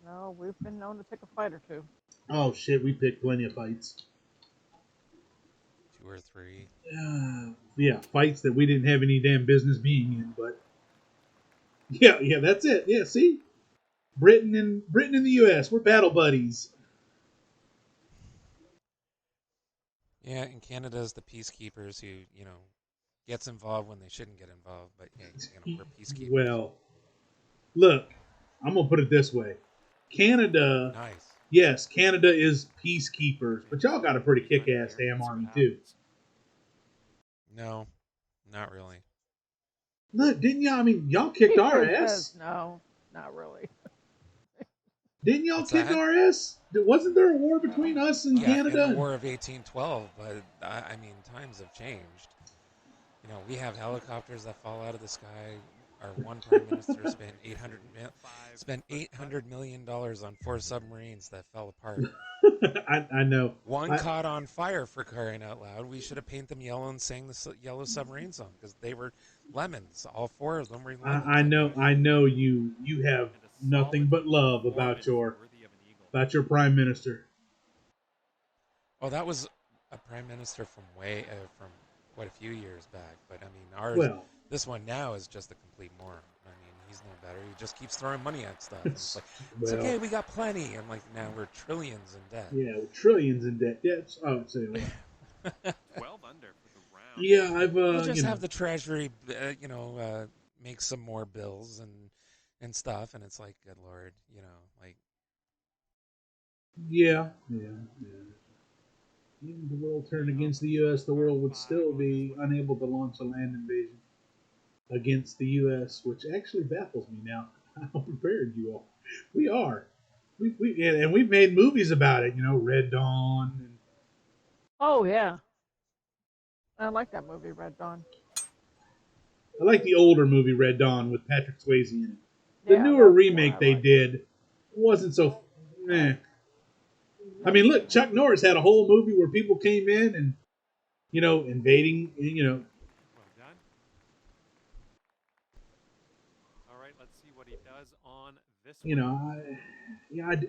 No, we've been known to pick a fight or two. Oh shit, we picked plenty of fights. 2 or 3. Yeah, fights that we didn't have any damn business being in, but yeah, that's it. Yeah, see, Britain and the U.S. We're battle buddies. Yeah, and Canada's the peacekeepers who, gets involved when they shouldn't get involved. But yeah, we're peacekeepers. Well, look, I'm gonna put it this way: Canada, Nice. yes, Canada is peacekeepers, but y'all got a pretty kick-ass damn army too. No, not really. Look, didn't y'all? I mean, y'all kicked our It ass. says no, not really. Didn't y'all What's kick that? our ass? Wasn't there a war between us and Yeah, Canada? in the War of 1812, but I mean, times have changed. We have helicopters that fall out of the sky. Our one prime minister spent $800 million on 4 submarines that fell apart. I know. One caught on fire, for crying out loud. We should have painted them yellow and sang the Yellow Submarine song because they were lemons. All 4 of them were lemons. I know you have nothing but love about your prime minister. Oh, that was a prime minister from from quite a few years back. But I mean, this one now is just a complete moron. I mean, he's no better. He just keeps throwing money at stuff. And it's like, it's okay, we got plenty. And like now we're trillions in debt. Yeah, we're trillions in debt. Yeah, I would say 12 under for the round. Yeah, I've we'll just have the treasury, make some more bills and stuff, and it's like, good lord, like. Yeah. Even if the world turned against the U.S., the world would still be unable to launch a land invasion against the U.S., which actually baffles me now. How prepared you all. We are. And we've made movies about it, Red Dawn. And... Oh, yeah. I like that movie, Red Dawn. I like the older movie, Red Dawn, with Patrick Swayze in it. The Yeah, newer that's remake what I they like. did wasn't so... meh. I mean, look, Chuck Norris had a whole movie where people came in and, invading, Well done. All right, let's see what he does on this one.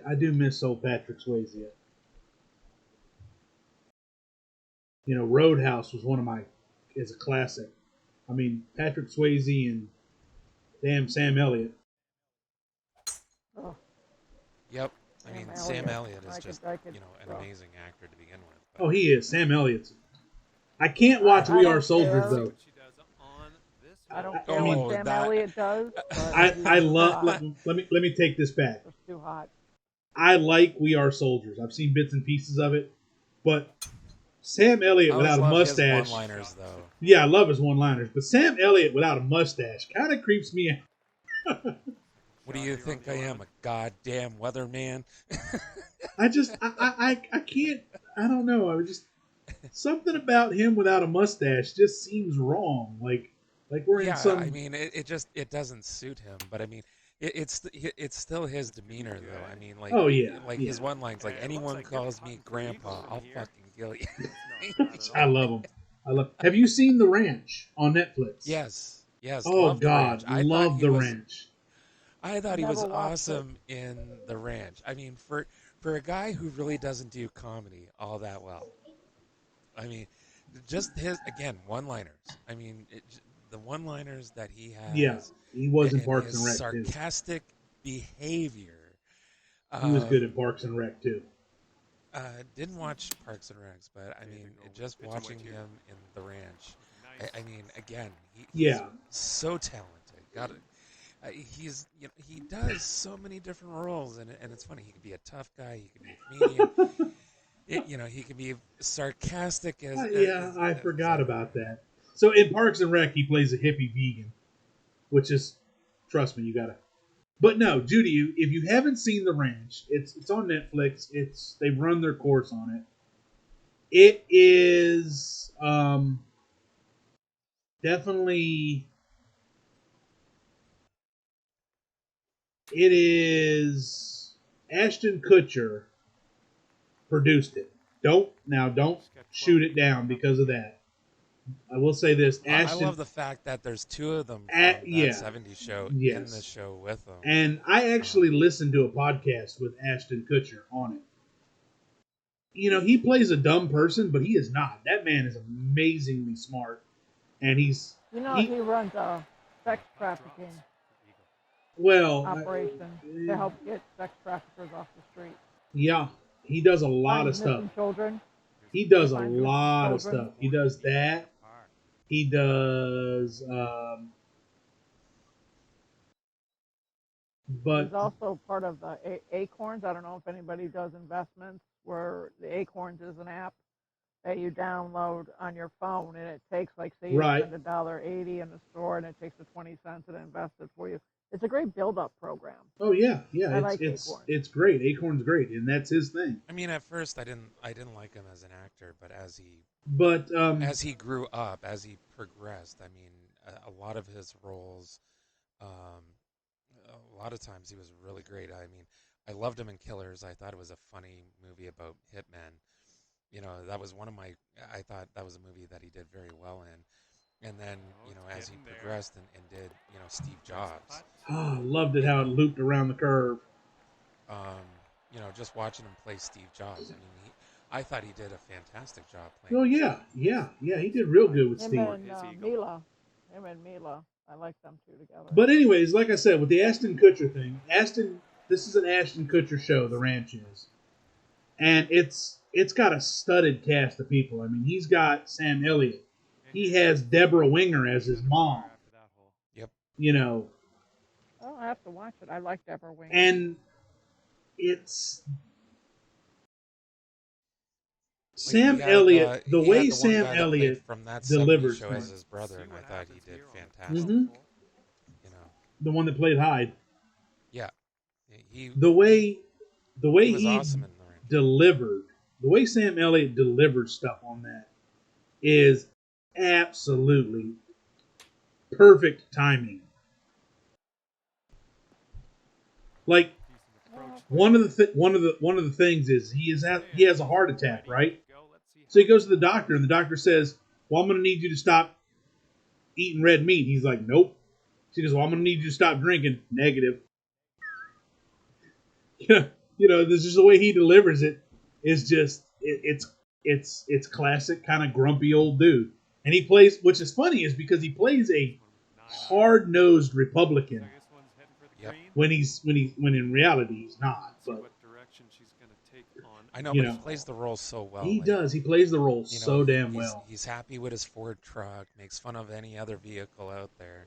I do miss old Patrick Swayze. Roadhouse was is a classic. I mean, Patrick Swayze and damn Sam Elliott. Oh, Yep. I mean, Sam Elliott is just, an rough. amazing actor to begin with. But Oh, he is. Sam Elliott's. I can't watch We Are Soldiers, though. What she does on this I don't one. care what Sam Elliott does. But I love. Let me take this back. It's too hot. I like We Are Soldiers. I've seen bits and pieces of it, but Sam Elliott I always without a love his mustache. one-liners, though. Yeah, I love his one-liners, but Sam Elliott without a mustache kind of creeps me out. What do you think I am, a goddamn weatherman? I can't. I don't know. I was just something about him without a mustache just seems wrong. Like we're in Yeah, some. I mean, it doesn't suit him, but I mean, it's still his demeanor, though. I mean, like, Oh yeah, like yeah. his one lines, like, anyone calls me grandpa, I'll fucking kill you. I love him. I love. Have you seen The Ranch on Netflix? Yes, Oh love the ranch. God, love The Ranch. I thought he was Never watched it. awesome in the ranch. I mean, for a guy who really doesn't do comedy all that well. I mean, just his again one-liners. I mean, the one-liners that he Yeah, has he was in and Parks his and Rec too. sarcastic behavior. He was good Um, at Parks and Rec too. didn't watch Parks and Recs, but I mean, just watching him in the ranch. I mean, again, he's Yeah, so talented. Got it. He's he does so many different roles, and it's funny. He could be a tough guy. He could be a comedian. He can be sarcastic as yeah. I forgot about that. So in Parks and Rec, he plays a hippie vegan, which is, trust me, you gotta. But no, Judy, if you haven't seen The Ranch, it's on Netflix. They've run their course on it. It is definitely. It is Ashton Kutcher produced it. Don't shoot it down because of that. I will say this: I Ashton. love the fact that there's two of them from Yeah, that '70s show in yes. the show with them. And I actually listened to a podcast with Ashton Kutcher on it. You know, he plays a dumb person, but he is not. That man is amazingly smart, and he's You know, he he runs a sex trafficking well, operation to help get sex traffickers off the street. yeah, he does a lot Find of stuff. missing children. He does a Find missing lot of children. stuff. He does that. He does, but He's also part of the Acorns. I don't know if anybody does investments where the Acorns is an app that you download on your phone, and it takes, like, say you Right. spend $1.80 in the store, and it takes the 20 cents and invests it for you. It's a great build-up program. oh yeah, I it's like it's Acorn. it's great. Acorn's great, and that's his thing. I mean, at first I didn't like him as an actor, but as But he grew up, as he progressed, I mean, a lot of his roles, um, a lot of times he was really great. I mean, I loved him in Killers. I thought it was a funny movie about hitmen. That was one of my. I thought that was a movie that he did very well in. And then, as he progressed and did, Steve Jobs, loved it how it looped around the curve. just watching him play Steve Jobs. I mean, I thought he did a fantastic job playing. Oh yeah. He did real good with Him Steve. and Mila. Him and Mila. I like them two together. But anyways, like I said, with the Ashton Kutcher thing, this is an Ashton Kutcher show. The Ranch is, and it's got a studded cast of people. I mean, he's got Sam Elliott. He has Deborah Winger as his mom. Yep. You know, Oh, I have to watch it. I like Deborah Winger. and it's Sam Elliott. The way Sam Elliott from that delivers show for as him. his brother, and I thought he did fantastic. Mhm. The one that played Hyde. Yeah, The way he was awesome in the Ranch. delivered, the way Sam Elliott delivered stuff on that is absolutely perfect timing. Like one of the things is he has a heart attack, right? So he goes to the doctor, and the doctor says, "Well, I'm going to need you to stop eating red meat." He's like, "Nope." She goes, "Well, I'm going to need you to stop drinking." Negative. This is the way he delivers it. Is just it's classic kind of grumpy old dude, and he plays. Which is funny is because he plays a hard-nosed Republican. Yep. When in reality he's not. But I know, but he plays the role so well. He does. He plays the role so damn well. He's happy with his Ford truck. Makes fun of any other vehicle out there.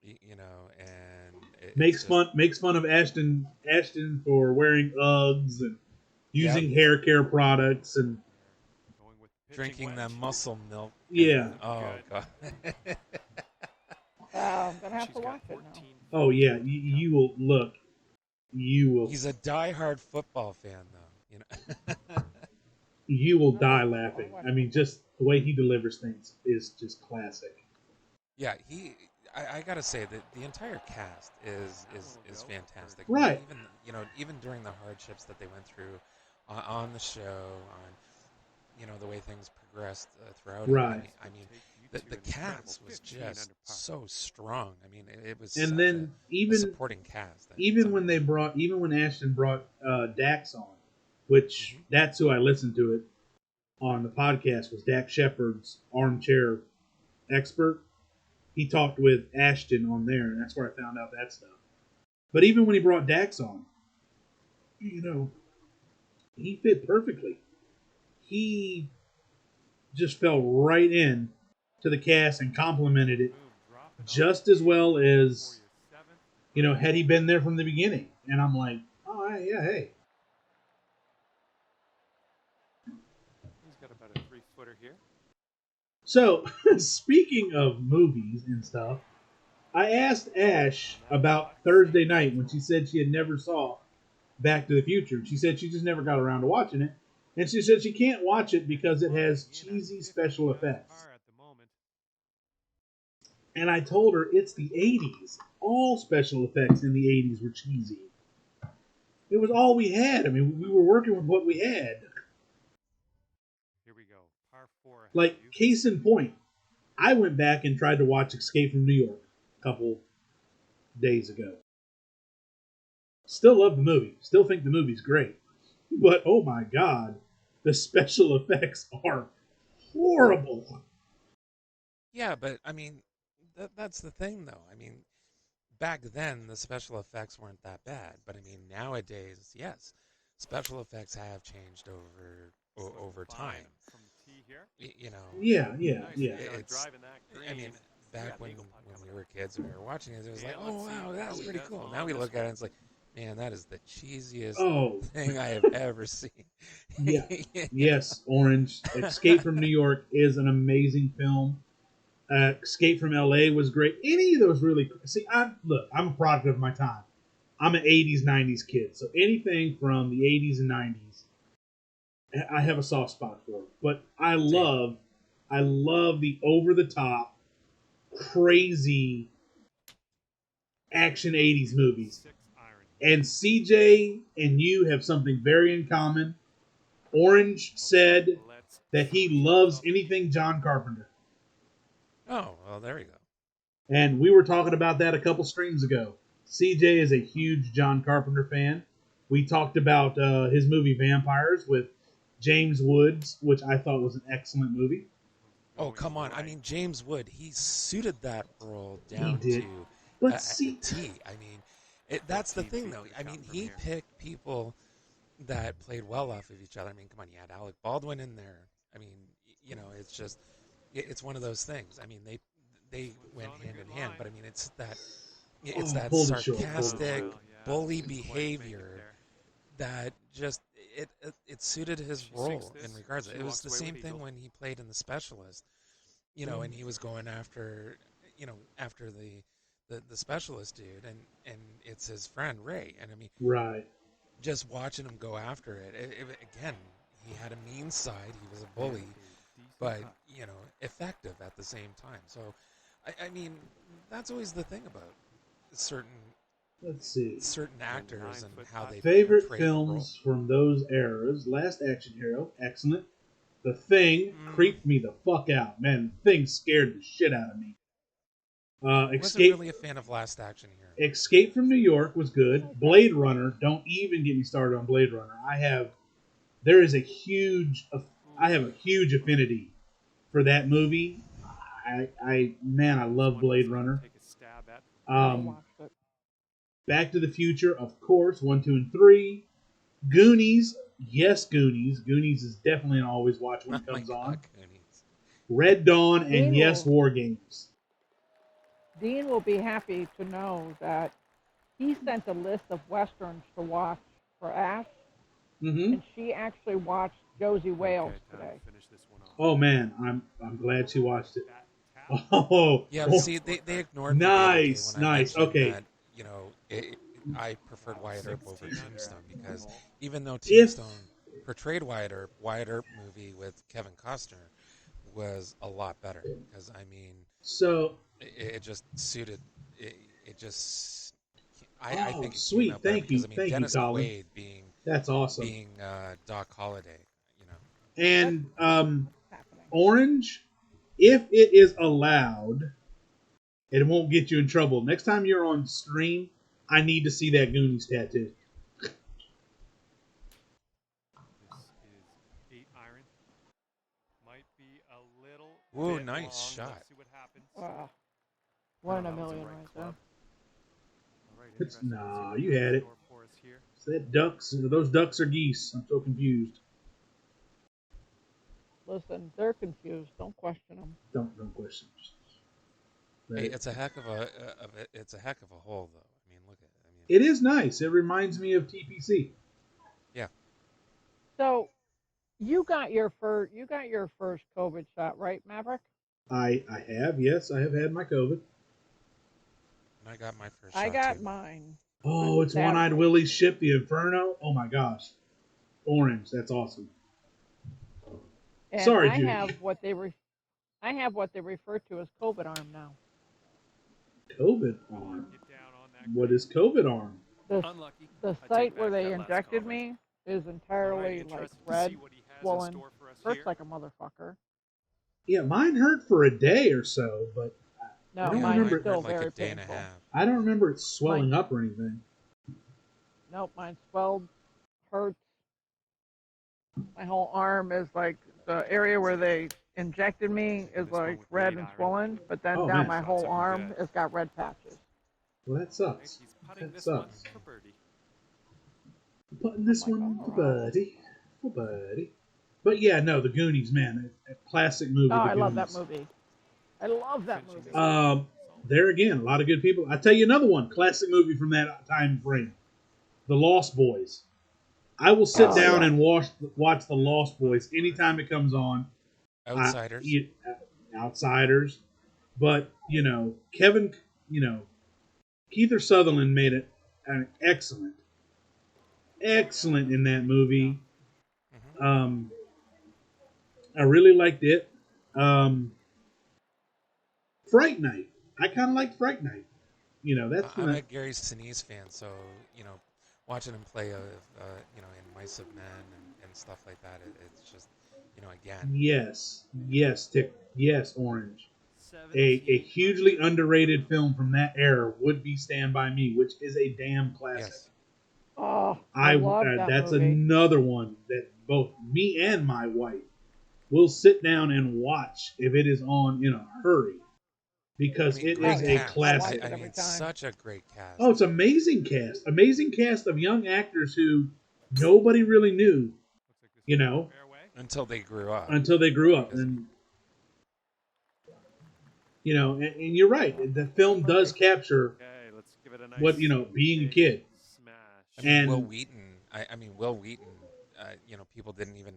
you know, and Makes fun of Ashton for wearing Uggs and using hair care products and Going with the pitching drinking that wedge. muscle milk. Yeah. And, oh Good. god. I'm gonna have She's to got watch it 14 now. oh yeah, you will look. You will He's a diehard football fan, though. You know. you will All die right, laughing. I'll watch I mean, it. just the way he delivers things is just classic. Yeah, I gotta say that the entire cast is fantastic. I mean, Right. even during the hardships that they went through on the show, on the way things progressed throughout it. Right. I mean, the cast was just so strong. I mean, it was And such then a supporting cast. even unbelievable. when Ashton brought Dax on, which that's who I listened to it on the podcast, was Dax Shepard's armchair expert. He talked with Ashton on there, and that's where I found out that stuff. But even when he brought Dax on, he fit perfectly. He just fell right in to the cast and complimented it just as well as, had he been there from the beginning. And I'm like, oh, yeah, hey. He's got about a 3-footer here. So, speaking of movies and stuff, I asked Ash about Thursday night when she said she had never saw Back to the Future. She said she just never got around to watching it. And she said she can't watch it because it has cheesy special effects. And I told her it's the 80s. All special effects in the 80s were cheesy. It was all we had. I mean, we were working with what we had. Here we go. Par 4. Like, case in point, I went back and tried to watch Escape from New York a couple days ago. Still love the movie. Still think the movie's great. But, oh my God, the special effects are horrible. Yeah, but I mean, that's the thing, though. I mean, back then the special effects weren't that bad, but I mean, nowadays, yes, special effects have changed over time. From the tee here. Yeah. It's. I mean, back when we were kids and we were watching it, it was like, oh wow, that was pretty cool. Now we look at it and it's like, man, that is the cheesiest thing I have ever seen. Yeah. Yes, Orange. Escape from New York is an amazing film. Escape from LA was great. Any of those really. See, I'm a product of my time. I'm an 80s, 90s kid. So anything from the 80s and 90s, I have a soft spot for. But I love the over the top, crazy action 80s movies. And CJ and you have something very in common. Orange said that he loves anything John Carpenter. Oh, well, there we go. And we were talking about that a couple streams ago. CJ is a huge John Carpenter fan. We talked about his movie Vampires with James Woods, which I thought was an excellent movie. Oh, come on. I mean, James Wood, he suited that role down to but a T. I mean, that's the thing, though. I mean, he picked people that played well off of each other. I mean, come on, you had Alec Baldwin in there. I mean, it's just, it's one of those things. I mean, they went hand in hand, but I mean, it's that sarcastic bully behavior that just it suited his role in regards. It was the same thing when he played in The Specialist, and he was going after the specialist dude, and it's his friend Ray, and I mean, right. Just watching him go after it, again, he had a mean side. He was a bully, but effective at the same time. So, I mean, that's always the thing about certain actors and how they favorite films from those eras. Last Action Hero, excellent. The Thing creeped me the fuck out, man. The Thing scared the shit out of me. I wasn't really a fan of Last Action Hero. Escape from New York was good. Blade Runner, don't even get me started on Blade Runner. I have a huge affinity for that movie. I love Blade Runner. Back to the Future, of course, 1, 2, and 3. Goonies, yes, Goonies. Goonies is definitely an always watch when it comes on. Red Dawn, and yes, War Games. Dean will be happy to know that he sent a list of westerns to watch for Ash, Mm-hmm. and she actually watched Josie Wales Okay, time today. to finish this one off. Oh man, I'm glad she watched it. Bat tap. Oh, Yeah, oh, see, they ignored me the other day nice, when I nice. mentioned Okay, that, I preferred Wyatt Earp over 16 under. Tombstone because even though if Tombstone portrayed Wyatt Earp movie with Kevin Costner was a lot better because, I mean, so, it just suited, it just, I oh think it came sweet, out better because, I mean, thank you, Dennis Colin. Quaid That's awesome. being Doc Holliday, you know. That's And happening. Orange, if it is allowed, it won't get you in trouble. Next time you're on stream, I need to see that Goonies tattoo. This is 8 iron. Might be a little Ooh, bit nice long. shot. Let's see what happens. Wow. One in a That was the million right right club. there. All right, It's interesting to see nah, what you we have had in it. store for us here. Is that ducks? Those ducks are geese. I'm so confused. Listen, they're confused. Don't question them. Don't question. Hey, But it's a heck of it's a heck of a hole, though. I mean, look at it. I mean, it is nice. It reminds me of TPC. yeah. So, you got your first COVID shot, right, Maverick? I have, yes, I have had my COVID. And I got my first I shot got too. mine. Oh, it's One Eyed Saturday. Willie's ship, the Inferno. Oh my gosh, Orange, that's awesome. And Sorry, I Judy. have what they refer to as COVID arm now. COVID arm. Get down on that. What is COVID arm? The Unlucky. the I site take where back they that last injected comment. me is All right, entirely like interested to red, see what he has in swollen, store for us hurts here. like a motherfucker. Yeah, mine hurt for a day or so, but No, I don't Yeah, mine's remember. mine still hurt like very a day and a painful. half. I don't remember it swelling up or anything. Nope, mine swelled, hurts. My whole arm is like the area where they injected me is This one like with the red 8 and iron. swollen, but then Oh, down man. my Shot's whole looking arm good. has got red patches. Well, that Right, sucks. he's putting That this one sucks. for birdie. Putting this I'm like, one for all right. Buddy. For Buddy. But yeah, no, the Goonies, man. A classic movie. Oh, The I love Goonies. that movie. I love that Finishing movie. this one. Solid. There again, a lot of good people. I tell you another one, classic movie from that time frame, The Lost Boys. I will sit Oh, down yeah. and watch The Lost Boys anytime it comes on. Outsiders. Outsiders, but Kevin, Keith Sutherland made it an excellent in that movie. Hmm. I really liked it. Fright Night. I kind of liked Fright Night. That's I'm when a Gary Sinise fan, so watching him play, in Mice of Men and stuff like that, it's just, again. yes, Orange. A 17 hugely underrated film from that era would be Stand By Me, which is a damn classic. Yes. Oh, I love that That's movie. another one that both me and my wife will sit down and watch if it is on in a hurry, because I mean, it great is a cast. classic. I watch it every time. Such a great cast. Oh, it's amazing cast of young actors who nobody really knew, Looks like this one's fairway. Until they grew up. until they grew up. And and you're right, the film does capture Okay, let's give it a nice what being a kid. smash. I mean, And Will Wheaton. Will Wheaton. People didn't even,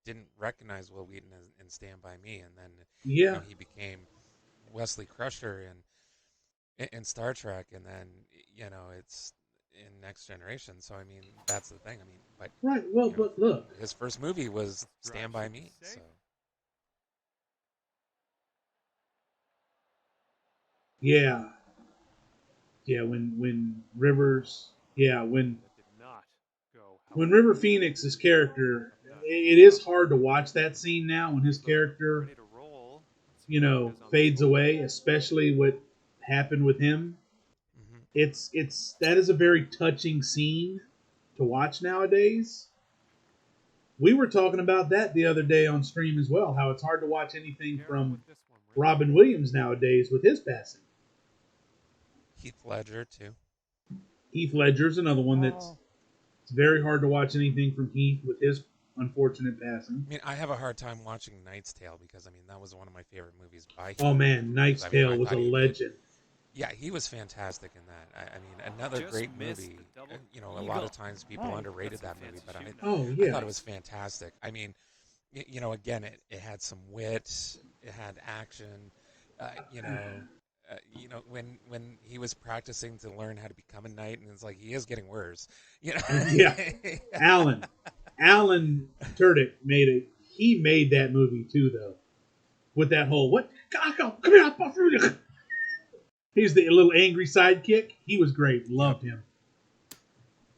didn't recognize Will Wheaton in Stand By Me, and then yeah, he became Wesley Crusher in Star Trek, and then it's in Next Generation. So I mean, that's the thing. I mean, but right. Well, but look, his first movie was Stand By Me. So yeah, when Rivers, when That did not go. when however, River Phoenix's character, it is hard to watch that scene now when his character, ready to roll. Let's see what it is on this fades one. away, especially what happened with him. mhm. That is a very touching scene to watch nowadays. We were talking about that the other day on stream as well, how it's hard to watch anything Careful from with this one. We're Robin Williams nowadays with his passing. Heath Ledger too. Heath Ledger's another one that's Oh, it's very hard to watch anything from Heath with his unfortunate passing. I mean, I have a hard time watching Knight's Tale because I mean that was one of my favorite movies by him. Oh man, Knight's I mean, Tale I was a thought he did. legend. Yeah, he was fantastic in that. I mean, another Just great missed movie. the double You know, a lot eagle. of times people Nice. underrated Got that some movie, fancy but shooting Oh I yeah, thought it was fantastic. I mean, you know, again, it had some wit, it had action. You know, when he was practicing to learn how to become a knight, and it's like he is getting worse. You know, Yeah. Alan Tudyk he made that movie too, though, with that whole "what? Come here!" He's the little angry sidekick. He was great. Loved him.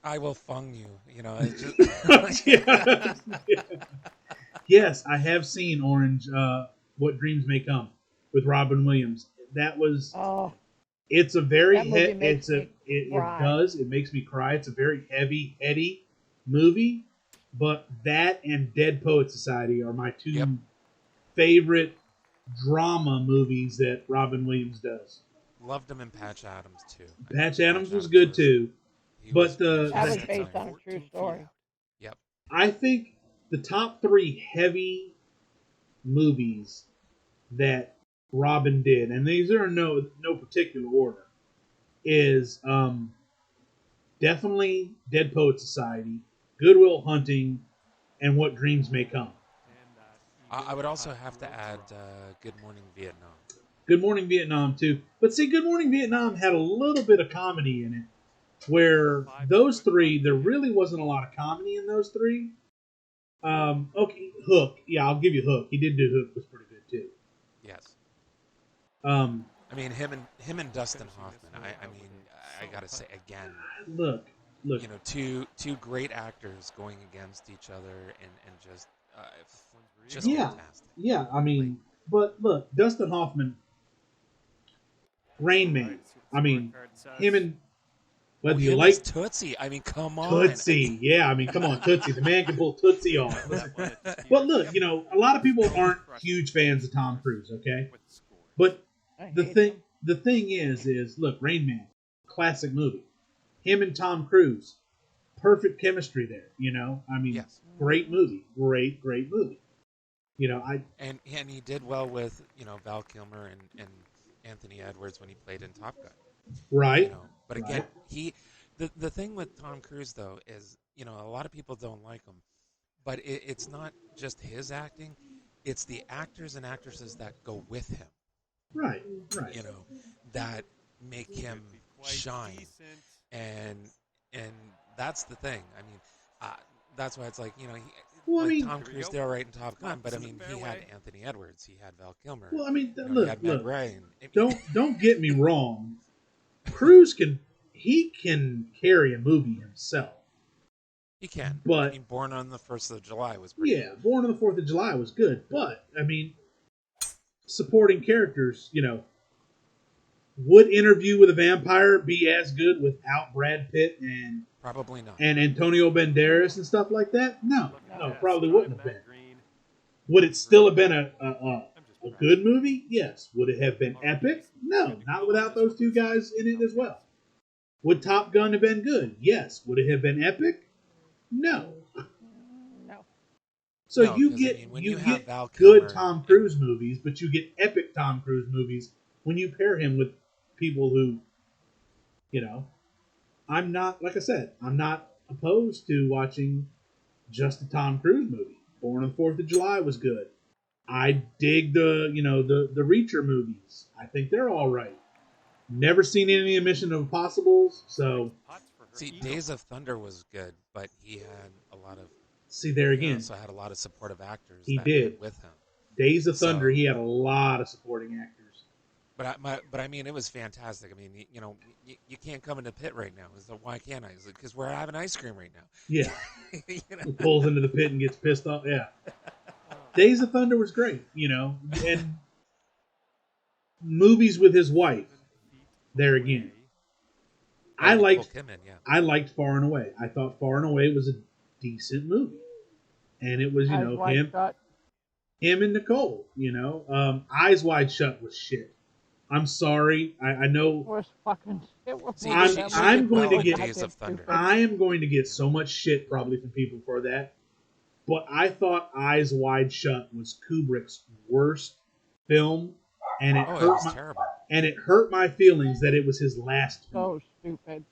I will fung you. You know, it's just Yeah. Yes, I have seen Orange. What Dreams May Come with Robin Williams. That was. Oh, It's a very. that movie makes me It cry. does. It makes me cry. It's a very heavy, heady movie. But that and Dead Poet Society are my two Yep. favorite drama movies that Robin Williams does. loved him in Patch Adams too. I Patch think Adams was good too. he But was the- that was fantastic. based on a true story. Yep. I think the top three heavy movies that Robin did, and these are in no particular order, is definitely Dead Poet Society, Good Will Hunting, and What Dreams May Come. I would also have to add Good Morning Vietnam. Good Morning Vietnam too. But see, Good Morning Vietnam had a little bit of comedy in it, where those three, there really wasn't a lot of comedy in those three. Okay, Hook. Yeah, I'll give you Hook. He did do Hook, was pretty good too. Yes. I mean him and Dustin Hoffman. I mean, I gotta say again. Look. You know, two great actors going against each other and just Yeah. fantastic. Yeah, I mean, but look, Dustin Hoffman, Rain Man. I mean, him and whether you Him like as Tootsie, I mean, come on. Tootsie, yeah, I mean, come on, Tootsie, the man can pull Tootsie off. But look, you know, a lot of people aren't huge fans of Tom Cruise, okay? But I the hate thing, him. the thing is, look, Rain Man, classic movie. Him and Tom Cruise, perfect chemistry there. You know, I mean, Yes. great movie, great movie. You know, And he did well with, you know, Val Kilmer and Anthony Edwards when he played in Top Gun. right. You know, but again, the thing with Tom Cruise though is, you know, a lot of people don't like him, but it's not just his acting; it's the actors and actresses that go with him. Right. You know, that make him shine, and that's the thing. I mean, that's why it's like, you know, Well, I like mean, Tom Cruise did all right in Top Gun, but I mean, he had Anthony Edwards, he had Val Kilmer, well, I mean, you know, he had Meg look. Ryan. Don't get me wrong. Cruise can carry a movie himself. He can. But I mean, Born on the 1st of July was pretty yeah, Born on the 4th of July was good, but I mean, supporting characters, you know, would Interview with a Vampire be as good without Brad Pitt and Probably not. Antonio Banderas and stuff like that? No, No. probably wouldn't have been. Would it still have been a good movie? Yes. Would it have been epic? No, not without those two guys in it as well. Would Top Gun have been good? Yes. Would it have been epic? No. No. So No, you 'cause, get I mean, when you you have get Val good Kilmer Tom and- Cruise movies, but you get epic Tom Cruise movies when you pair him with people who, you know, I'm not, like I said, I'm not opposed to watching just a Tom Cruise movie. Born on the 4th of July was good. I dig the Reacher movies. I think they're all right. Never seen any of Mission Impossibles, so See, Days of Thunder was good, but he had a lot of. see there He again. also had a lot of supportive actors. He that did. went with him. Days of Thunder, So- he had a lot of supporting actors. But I mean, it was fantastic. I mean, you know, you can't come into Pit right now. So why can't I? Because we're having ice cream right now. Yeah. You know? Who pulls into the pit and gets pissed off. Yeah. Days of Thunder was great, you know, and movies with his wife. There again. I Nicole liked Kidman, yeah. I liked Far and Away. I thought Far and Away was a decent movie. And it was, you Eyes know, Wide Shut. him and Nicole, you know. Eyes Wide Shut was shit. I'm sorry. I know Was fucking. It was See, I'm- she I'm did going well to in get- Days of Thunder. I am going to get so much shit probably from people for that. But I thought Eyes Wide Shut was Kubrick's worst film, and Oh, it was terrible. it hurt my feelings that it was his last film. So stupid.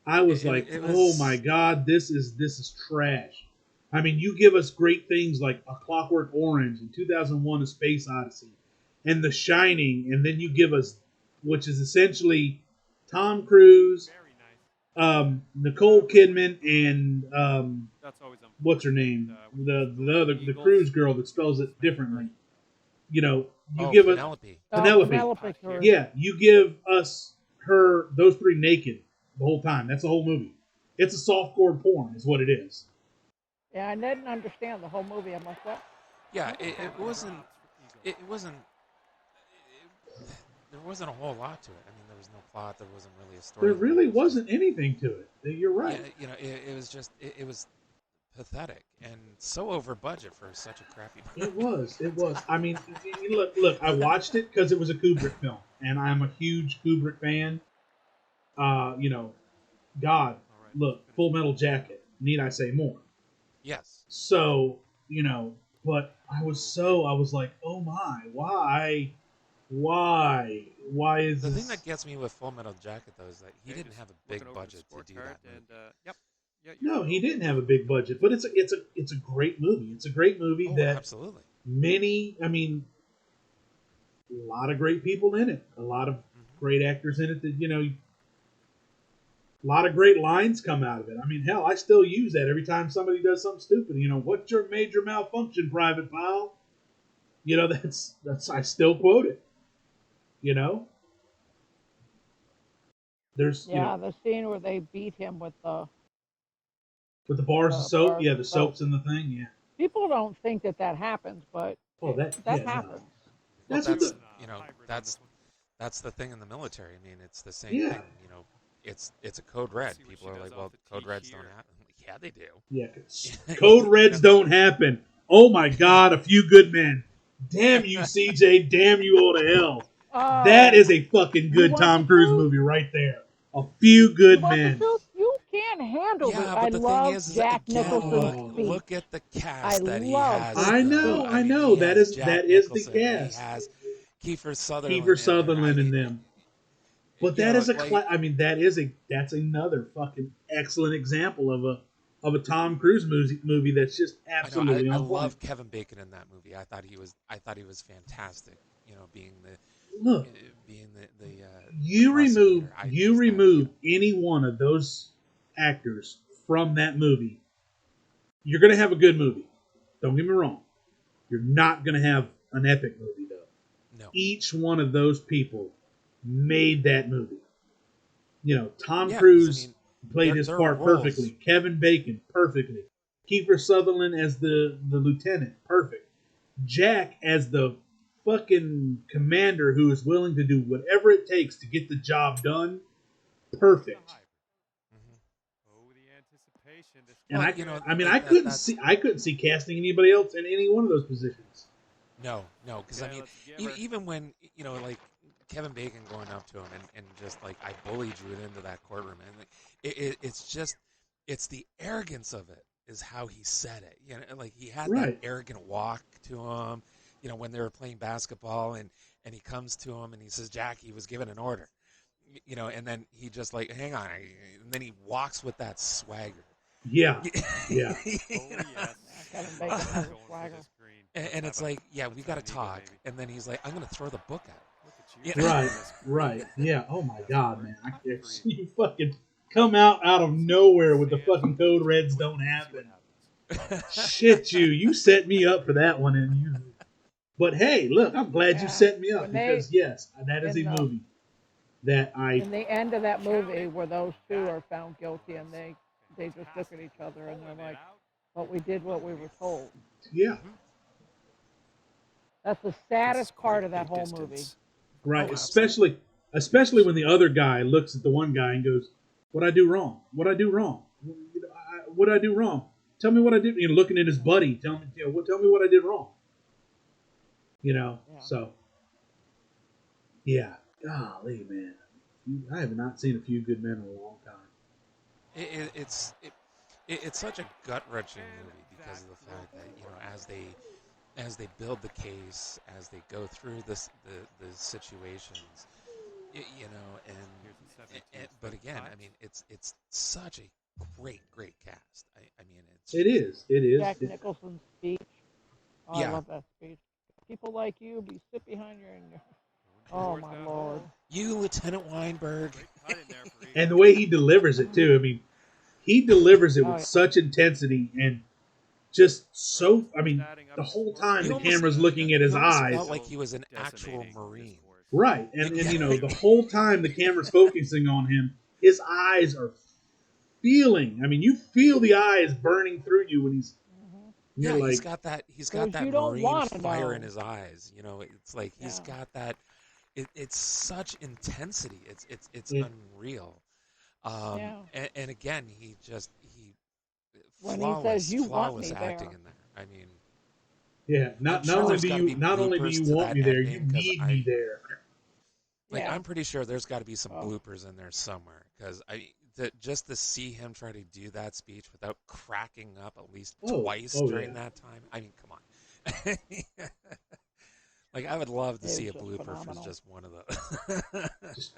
I was like, It oh my was. god, this is trash. I mean, you give us great things like A Clockwork Orange and 2001: A Space Odyssey and The Shining, and then you give us, which is essentially Tom Cruise, Very nice. Nicole Kidman, and That's always unfortunate. what's her name, with the Eagles. Cruise girl that spells it differently. You know, you Oh, give us Penelope. Penelope. Cruz. Yeah, you give us those three naked the whole time. That's the whole movie. It's a softcore porn, is what it is. Yeah, I didn't understand the whole movie. I'm like, what? Yeah, What it happened? wasn't. Eagles. It wasn't. There wasn't a whole lot to it. I mean, there was no plot. There wasn't really a story. There really wasn't anything to it. You're right. Yeah, you know, it was just. It was pathetic and so over budget for such a crappy movie. It was. It was. I mean, look. I watched it because it was a Kubrick film, and I'm a huge Kubrick fan. You know, God, All right, look, Full Metal Jacket. Need I say more? Yes. So, you know, but I was like, oh my, why is The this? thing that gets me with Full Metal Jacket though is that he Okay, didn't just have a big looking over the budget to sports do card that movie. And, yep. Yeah, No, he didn't have a big budget, but it's a great movie. It's a great movie Oh, that absolutely. I mean, a lot of great people in it, a lot of great actors in it that, you know, a lot of great lines come out of it. I mean, hell, I still use that every time somebody does something stupid. You know, what's your major malfunction, Private Pile? You know, that's I still quote it. You know, there's you Yeah, know the scene where they beat him with the with the bars of soap, bars yeah, of the soap. soaps in the thing, yeah. People don't think that happens, but Oh, that that yeah, no. happens. Well, That's what that's the you know hybrid on that's this one. that's the thing in the military. I mean, it's the same yeah thing. You know, it's a code red. See what People she are does like, off well, the code tee reds don't here. happen. Yeah, they do. yeah. Code reds don't happen. Oh my God, A Few Good Men. Damn you, CJ. Damn you all to hell. That Oh, is a fucking you good want the Tom Cruise truth? movie right there. A Few You Good want the Men. truth? You can't handle it. Yeah, I but the thing love is Jack again, Nicholson's Oh, speech. look at the I cast that he love has. his I Though speech. know, I I mean, know. he has That Jack is the Nicholson. He cast. has Kiefer Sutherland Kiefer in there. I Sutherland mean, and them. But you that know, is like I mean, that's another fucking excellent example of a Tom Cruise movie that's just I know absolutely I on point. love Kevin Bacon in that movie. I thought he was fantastic. You know, being Look, the you prosecutor. I just thought, you remove know, any one of those actors from that movie, you're gonna have a good movie. Don't get me wrong. You're not gonna have an epic movie though. no. Each one of those people made that movie. You know, Tom Yeah, because I Cruise mean, played his their part roles. perfectly. Kevin Bacon, perfectly. Kiefer Sutherland as the lieutenant, perfect. Jack as the fucking commander who is willing to do whatever it takes to get the job done, The perfect. hybrid. Mhm. Oh, the anticipation. This And Well, could you be know, good. I mean, like that's I couldn't see casting anybody else in any one of those positions. no, because I Okay, mean, let's give her. even when you know, like Kevin Bacon going up to him and just like I bullied you into that courtroom, and like, it's just it's the arrogance of it is how he said it. You know, like he had that Right. arrogant walk to him. You know, when they were playing basketball, and he comes to him and he says, "Jackie was given an order." You know, and then he just like, "Hang on," and then he walks with that swagger. Yeah. Yeah. You Oh, know? yes. Yeah, Kevin Bacon has a Going for swagger. this green. And, Let's and have it's like, yeah, we let's got have to an eagle, talk. baby. And then he's like, I'm going to throw the book at him. Look at You you. know? Right. on this green. Right. Yeah. Oh my That's God, what man. we're I going can't for see you fucking come out of nowhere with the Sand. fucking code reds don't See what happen. happens. Shit, you set me up for that one, and you. But hey, look, I'm glad you Yeah, set me up when they because yes, that is a in the movie that I. in the end of that movie where those two are found guilty and they just look at each other and they're Pulling it like, out. "But we did what we were told." Yeah, Mhm. That's the saddest part of that whole movie. right. Oh, Especially when the other guy looks at the one guy and goes, "What I do wrong? What I do wrong? What I do wrong? Tell me what I did." You know, looking at his buddy, tell me what I did wrong. You know, Yeah. so yeah, golly, man, I have not seen A Few Good Men in a long time. It's such a gut wrenching movie because of the fact that as they build the case, as they go through the situations, Here's the 7-2 but split again, cut. I mean, it's such a great cast. I mean, it's It just, is. It is. Jack Nicholson's speech. Oh, I yeah. love that speech. People like you be sit behind your. Going Oh towards my that lord. hole. You, Lieutenant Weinberg. Great cut in there for And the Eagle. way he delivers it too. I mean, he delivers it Oh with yeah. such intensity and just All right, so. I just mean, adding up the the whole score time You the here. almost camera's looking at his you almost eyes. felt like he was an actual Decimating Marine. this course. Right, and Yeah. the whole time the camera's focusing on him, his eyes are feeling. I mean, you feel the eyes burning through you when he's. Hmm. You're Yeah, he's like, got that Because you don't Marine want to fire in know. his eyes. It's like he's Yeah. got that. It's such intensity. It's it, unreal. Yeah. And again, he When he says you want flawless me acting there. in there. I mean, yeah. I'm Not sure only there's do got to you be not only do bloopers you to want that me there, you ending because need me there. Yeah. I'm pretty sure there's got to be some Oh. bloopers in there somewhere because just to see him try to do that speech without cracking up at least twice during Yeah. that time. I mean, come on. Like, I would love to It see was a just blooper for phenomenal. just one of those. Just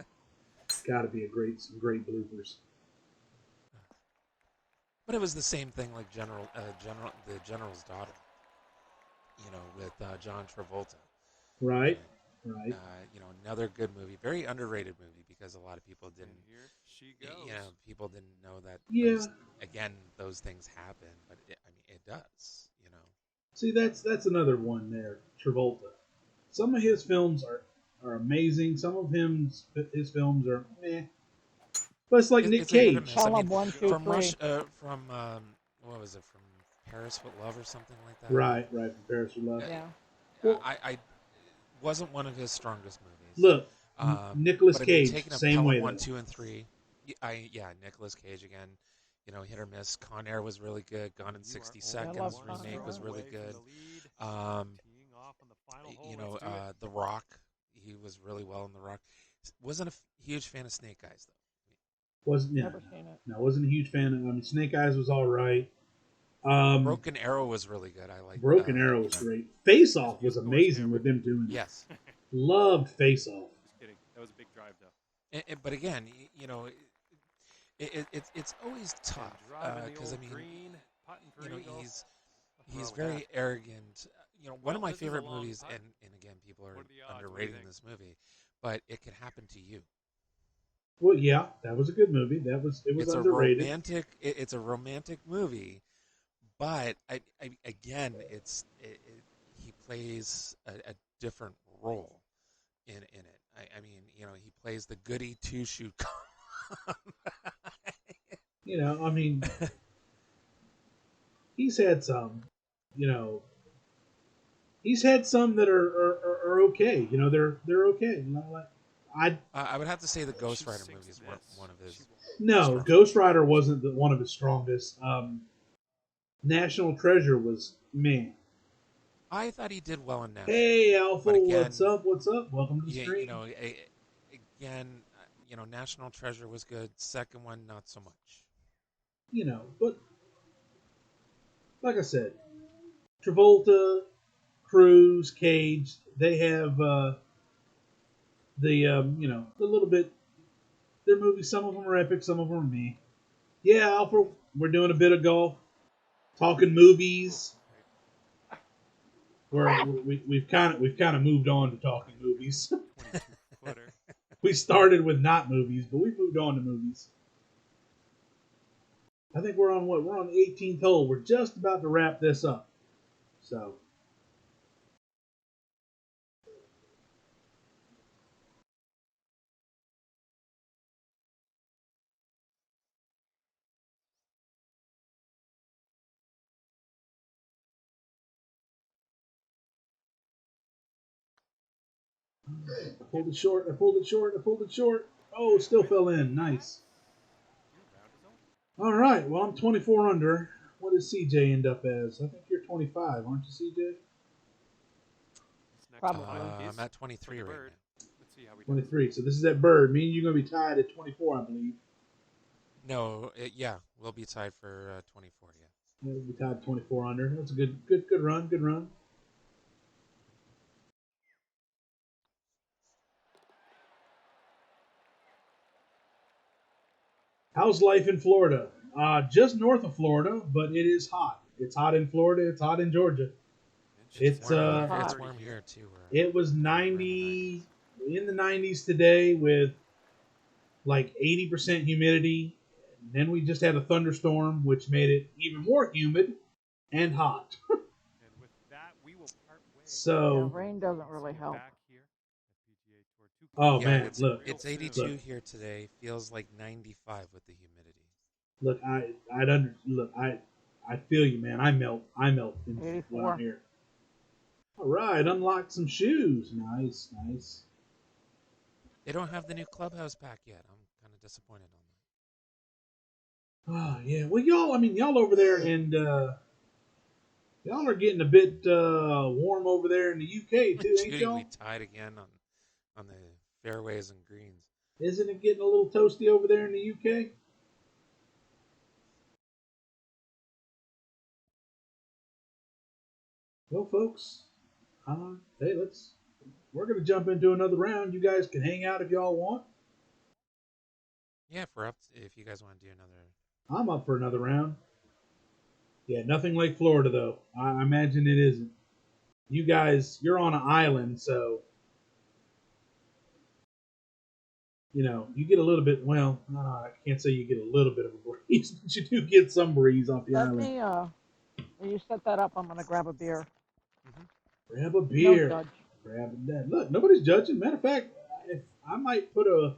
got to be some great bloopers. But it was the same thing like the General's Daughter, with John Travolta. Right, right. Another good movie, very underrated movie because a lot of people And didn't, here she goes. people didn't know that Yeah. those things happen, but it does. See, that's another one there. Travolta. Some of his films are amazing. Some of his films are meh. But it's like Nick It's a hit or Cage. miss. I Tell mean, him 1, 2, from 3. what was it, from Paris with Love or something like that? Right, from Paris with Love. Yeah. Well, I wasn't one of his strongest movies. look, Nicolas But I mean, Cage, taking a same Pelham way 1, though. 2, and 3. Nicolas Cage again. Hit or miss. Con Air was really good. Gone in You are 60 only I love Seconds Con remake Air. was really away from good. the lead. Um, Teeing off on the final hole. Let's do it. The Rock. He was really well in The Rock. Wasn't a huge fan of Snake Eyes though. Never seen it. No, wasn't a huge fan of. I mean, Snake Eyes was all right. Um, Broken Arrow was really good. I like Broken Arrow was great. Face Off was amazing with them doing it. Yes. Loved Face Off. Just kidding. That was a big drive, though. But again, it's always tough Driving the because old green, putting for Eagle. he's Nothing wrong with very that. arrogant. One Well, of my this is a favorite long movies, putt. and again, people are What are the odds? What do you underrating think? this movie, but it could happen to you. Well, yeah, that was a good movie. It was It's underrated. It's a romantic movie, but again, he plays a different role in it. I mean, he plays the goody two shoe. I mean, he's had some. He's had some that are okay. They're okay. I would have to say the Ghost She's Rider 6 movie is this. one of his. She No, strong Ghost Rider wasn't one of his strongest. National Treasure was man. I thought he did well in that. Hey, Alpha, But again, what's up? What's up? Welcome to the stream. Again, National Treasure was good. Second one, not so much. But like I said, Travolta, Cruise, Cage, they have the little bit. Their movies, some of them are epic, some of them are me. Yeah, Alpha, we're doing a bit of golf, talking movies. We've kind of moved on to talking movies. 22-footer. We started with not movies, but we moved on to movies. I think we're on We're on the 18th hole. We're just about to wrap this up. So. I pulled it short. Oh, still fell in. Nice. Your round is over. All right. Well, I'm 24 under. What does CJ end up as? I think you're 25, aren't you, CJ? This next Probably. final piece I'm at for 23 the right bird. now. Let's see how we do. 23. So this is at Bird. Me and you're going to be tied at 24, I believe. No, we'll be tied for 24. Yeah. We tied 24 under. That's a good run. Good run. How's life in Florida? Just north of Florida, but it is hot. It's hot in Florida. It's hot in Georgia. It's It's warm here too. It was 90 in the 90s today with like 80% humidity. Then we just had a thunderstorm, which made it even more humid and hot. And with that, we will part ways. So Yeah, rain doesn't really help. Back here at PGA Tour 2. Oh Yeah, man, look, it's 82 here today. Feels like 95 with the humidity. look, I feel you, man. I melt when 84. I'm here. All right, unlock some shoes. Nice. They don't have the new clubhouse pack yet. I'm kind of disappointed on that. Oh yeah, well, y'all over there, and y'all are getting a bit warm over there in the UK too, ain't Judy, y'all? we tied again on the fairways and greens. Isn't it getting a little toasty over there in the UK? Well, folks, hey, we're gonna jump into another round. You guys can hang out if y'all want. Yeah, if you guys want to do another. I'm up for another round. Yeah, nothing like Florida though. I imagine it isn't. You guys, you're on an island, so you get a little bit. Well, no, I can't say you get a little bit of a breeze, but you do get some breeze off the Let island. me, when you set that up, I'm going to grab a beer. Grab a No beer. judge. Grab that. Look, nobody's judging. Matter of fact, if I might put a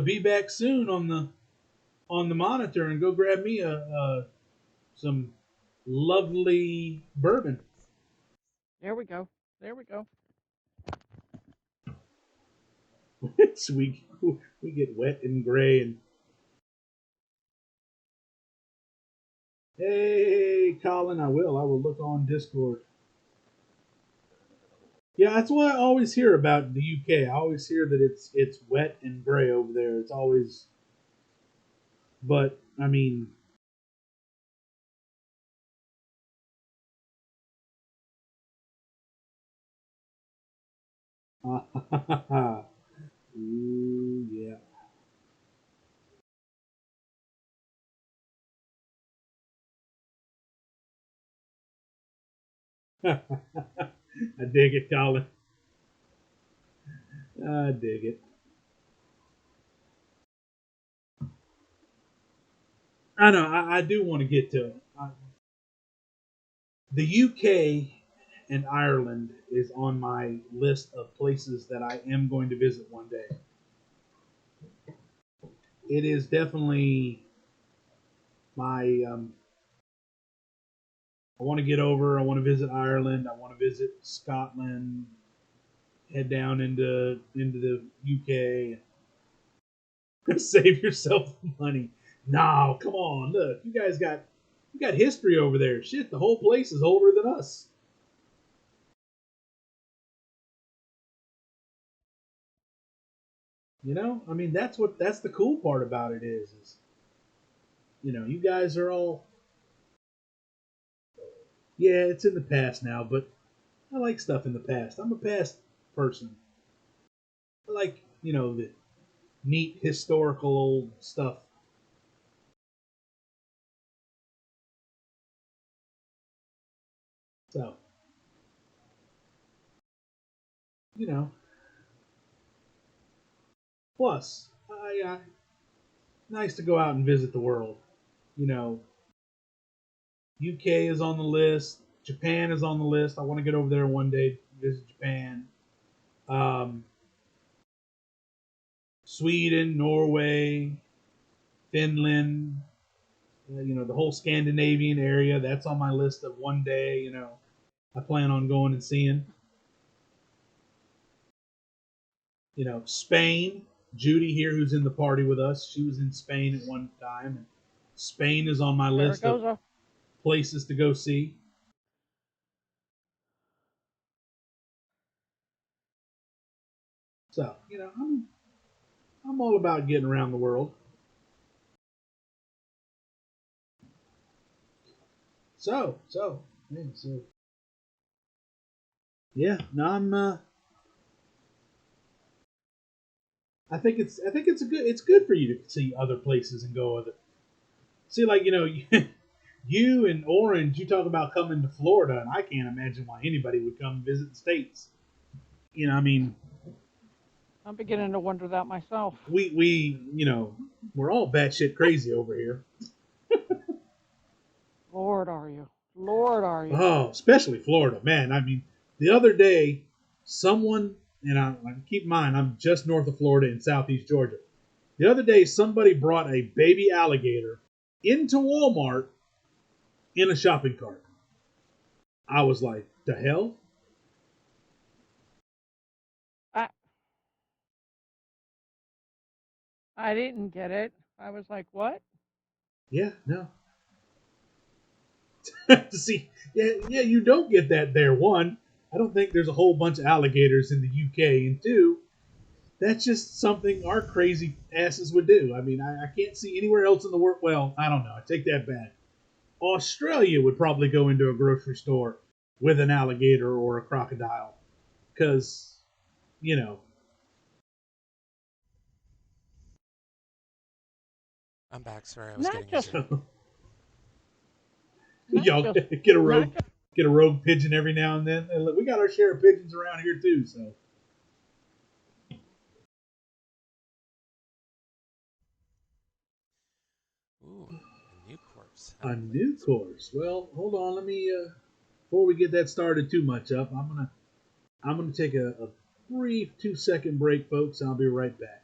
be back soon on the monitor and go grab me some lovely bourbon. There we go. So we get wet and gray and hey, Colin, I will look on Discord. Yeah, that's what I always hear about the UK. I always hear that it's wet and gray over there. It's always, but I mean, ooh yeah. I dig it, Colin. I dig it. I know. I do want to get to it. The UK and Ireland is on my list of places that I am going to visit one day. It is definitely my. I want to get over. I want to visit Ireland. I want to visit Scotland. Head down into the UK. Save yourself money. No, come on. Look, you got history over there. Shit, the whole place is older than us. I mean that's the cool part about it is you guys are all yeah, it's in the past now, but I like stuff in the past. I'm a past person. I like, the neat historical old stuff. So, you know, plus, nice to go out and visit the world. You know, UK is on the list. Japan is on the list. I want to get over there one day, visit Japan. Um, Sweden, Norway, Finland, the whole Scandinavian area. That's on my list of one day. I plan on going and seeing. Spain. Judy here, who's in the party with us, she was in Spain at one time. And Spain is on my list of places to go see. So, I'm all about getting around the world. So, yeah. No, I think it's good for you to see other places and go other. See, like you and Orange, you talk about coming to Florida, and I can't imagine why anybody would come visit the states. I mean, I'm beginning to wonder that myself. we're all batshit crazy over here. Lord, are you? Lord, are you? Oh, especially Florida, man. I mean, the other day, someone, and I keep in mind, I'm just north of Florida in southeast Georgia. The other day, somebody brought a baby alligator into Walmart in a shopping cart. I was like, the hell? I I didn't get it. I was like, what? Yeah, no. See, yeah, you don't get that there. One, I don't think there's a whole bunch of alligators in the UK, and two, that's just something our crazy asses would do. I mean, I can't see anywhere else in the world. Well, I don't know. I take that back. Australia would probably go into a grocery store with an alligator or a crocodile because, you know, I'm back. Sorry, I was Not getting just injured. so not y'all just get not just a rogue pigeon every now and then. And look, we got our share of pigeons around here too. So Ooh, a new course. a Haven't played new this one. course. Well, hold on. Let me before we get that started too much up. I'm gonna take a brief 2-second break, folks. I'll be right back.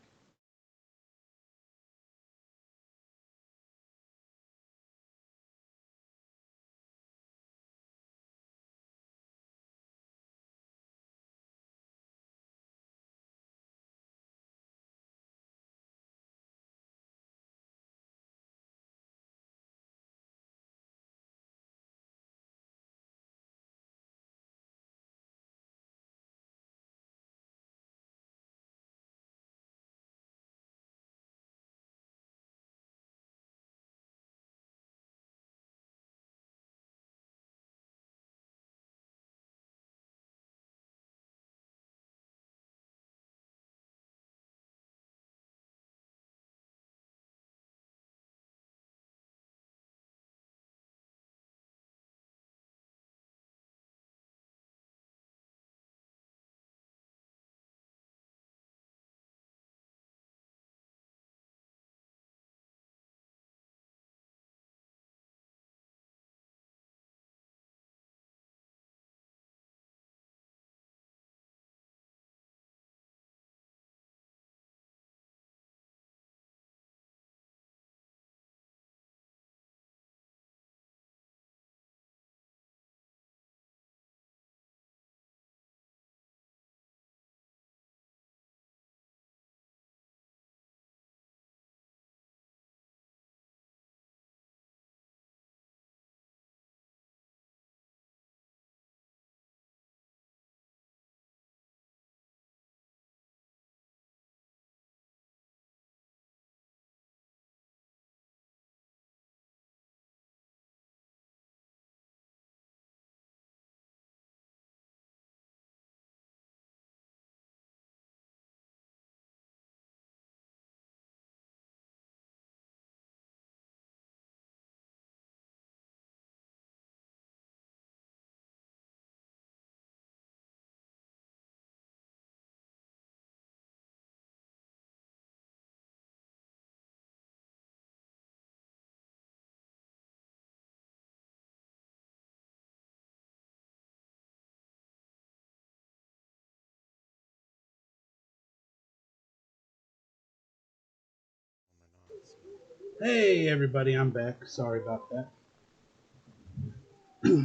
Hey, everybody, I'm back. Sorry about that.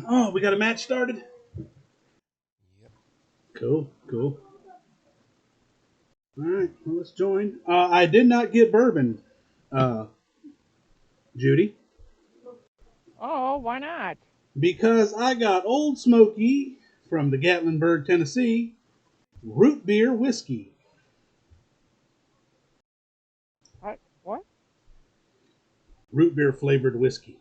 Oh, we got a match started? Yep. Cool, cool. All right, well, let's join. I did not get bourbon, uh, Judy, oh, why not? because I got Old Smoky from the Gatlinburg, Tennessee, root beer whiskey. What? Root beer flavored whiskey.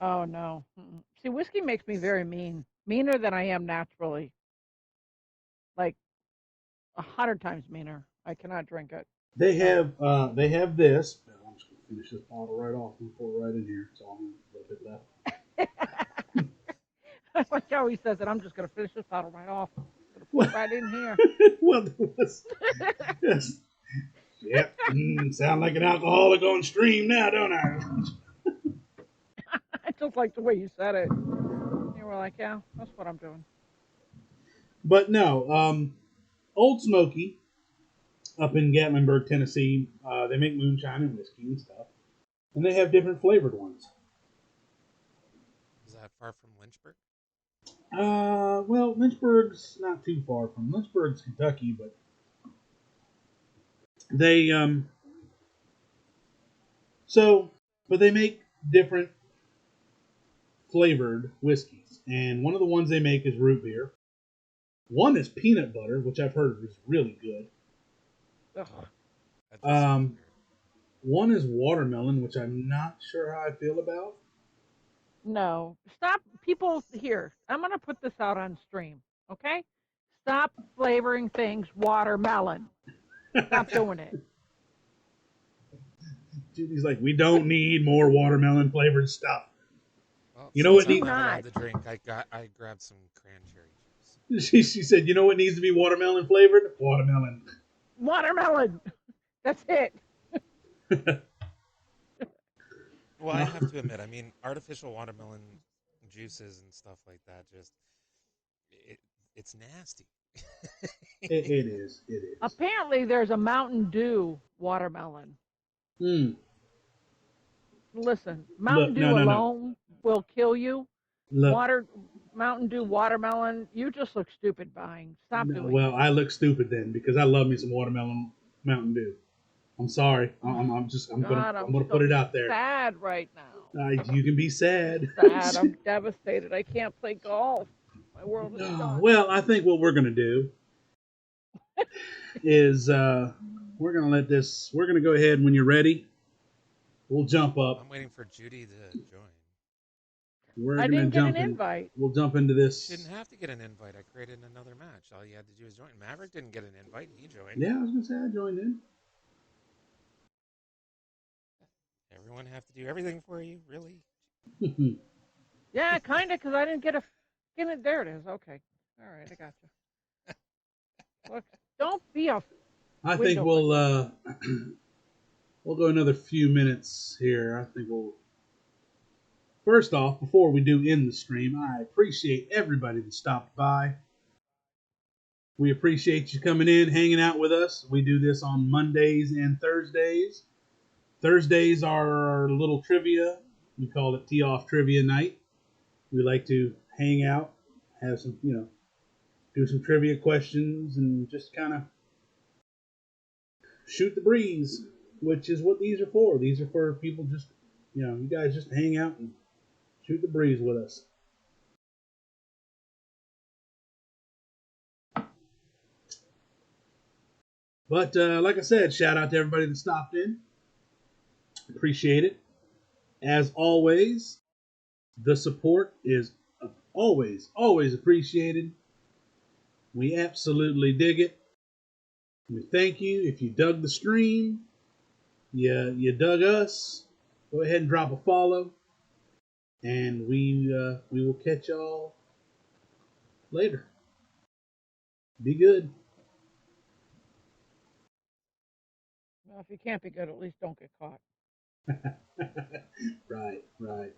Oh no. Mm-mm. See, whiskey makes me very mean, meaner than I am naturally, like 100 times meaner. I cannot drink it. No. They have this. I'm just gonna finish this bottle right off and pour it right in here. So I'm a little bit left. I like how he says it. I'm just gonna finish this bottle right off. Gonna pour Well, it right in here. well, yes. Yep. Sound like an alcoholic on stream now, don't I? I just like the way you said it. You were like, yeah, that's what I'm doing. But no, Old Smoky up in Gatlinburg, Tennessee, they make moonshine and whiskey and stuff, and they have different flavored ones. Is that far from Lynchburg? Well, Lynchburg's not too far from Lynchburg's Kentucky, but they but they make different flavored whiskeys, and one of the ones they make is root beer. One is peanut butter, which I've heard is really good. Ugh. That does sound Um, One is watermelon, which I'm not sure how I feel about. No, stop, people. Here, I'm gonna put this out on stream. Okay, stop flavoring things watermelon. Stop doing it. Judy's like, we don't need more watermelon flavored stuff. well, You know We what? since do I'm not allowed not. to drink, I grabbed some cranberry juice. She said, you know what needs to be watermelon flavored? Watermelon. Watermelon. That's it. Well, I have to admit, I mean, artificial watermelon juices and stuff like that, just it, it's nasty. It is. It is. Apparently, there's a Mountain Dew watermelon. Mm. Listen, Mountain Look, no, Dew no, no. alone will kill you. Look, Water, Mountain Dew watermelon. You just look stupid buying. Stop no, doing well, I look stupid then because I love me some watermelon Mountain Dew. I'm sorry. God, I'm I'm gonna so put it out there. sad right now. You can be sad. Sad. I'm devastated. I can't play golf. My world is done. Well, I think what we're gonna do is we're gonna let this. We're gonna go ahead when you're ready. We'll jump up. I'm waiting for Judy to join. We're I gonna didn't get an jump in. invite. We'll jump into You this. shouldn't have to get an invite. I created another match. All you had to do was join. Maverick didn't get an invite. He joined. Yeah, I was gonna say I joined in. Everyone have to do everything for you, really? Yeah, kind of, because I didn't get a. Get it. There it is. Okay. All right, I got you. Look, don't be a. I think window we'll we'll go another few minutes here. I think we'll. First off, before we do end the stream, I appreciate everybody that stopped by. We appreciate you coming in, hanging out with us. We do this on Mondays and Thursdays. Thursdays are our little trivia. We call it Tee Off Trivia Night. We like to hang out, have some, do some trivia questions, and just kind of shoot the breeze, which is what these are for. These are for people just, you guys just hang out and shoot the breeze with us. But like I said, shout out to everybody that stopped in. Appreciate it. As always, the support is always, always appreciated. We absolutely dig it. We thank you. If you dug the stream, you dug us, go ahead and drop a follow. And we will catch y'all later. Be good. Well, if you can't be good, at least don't get caught. Right, right.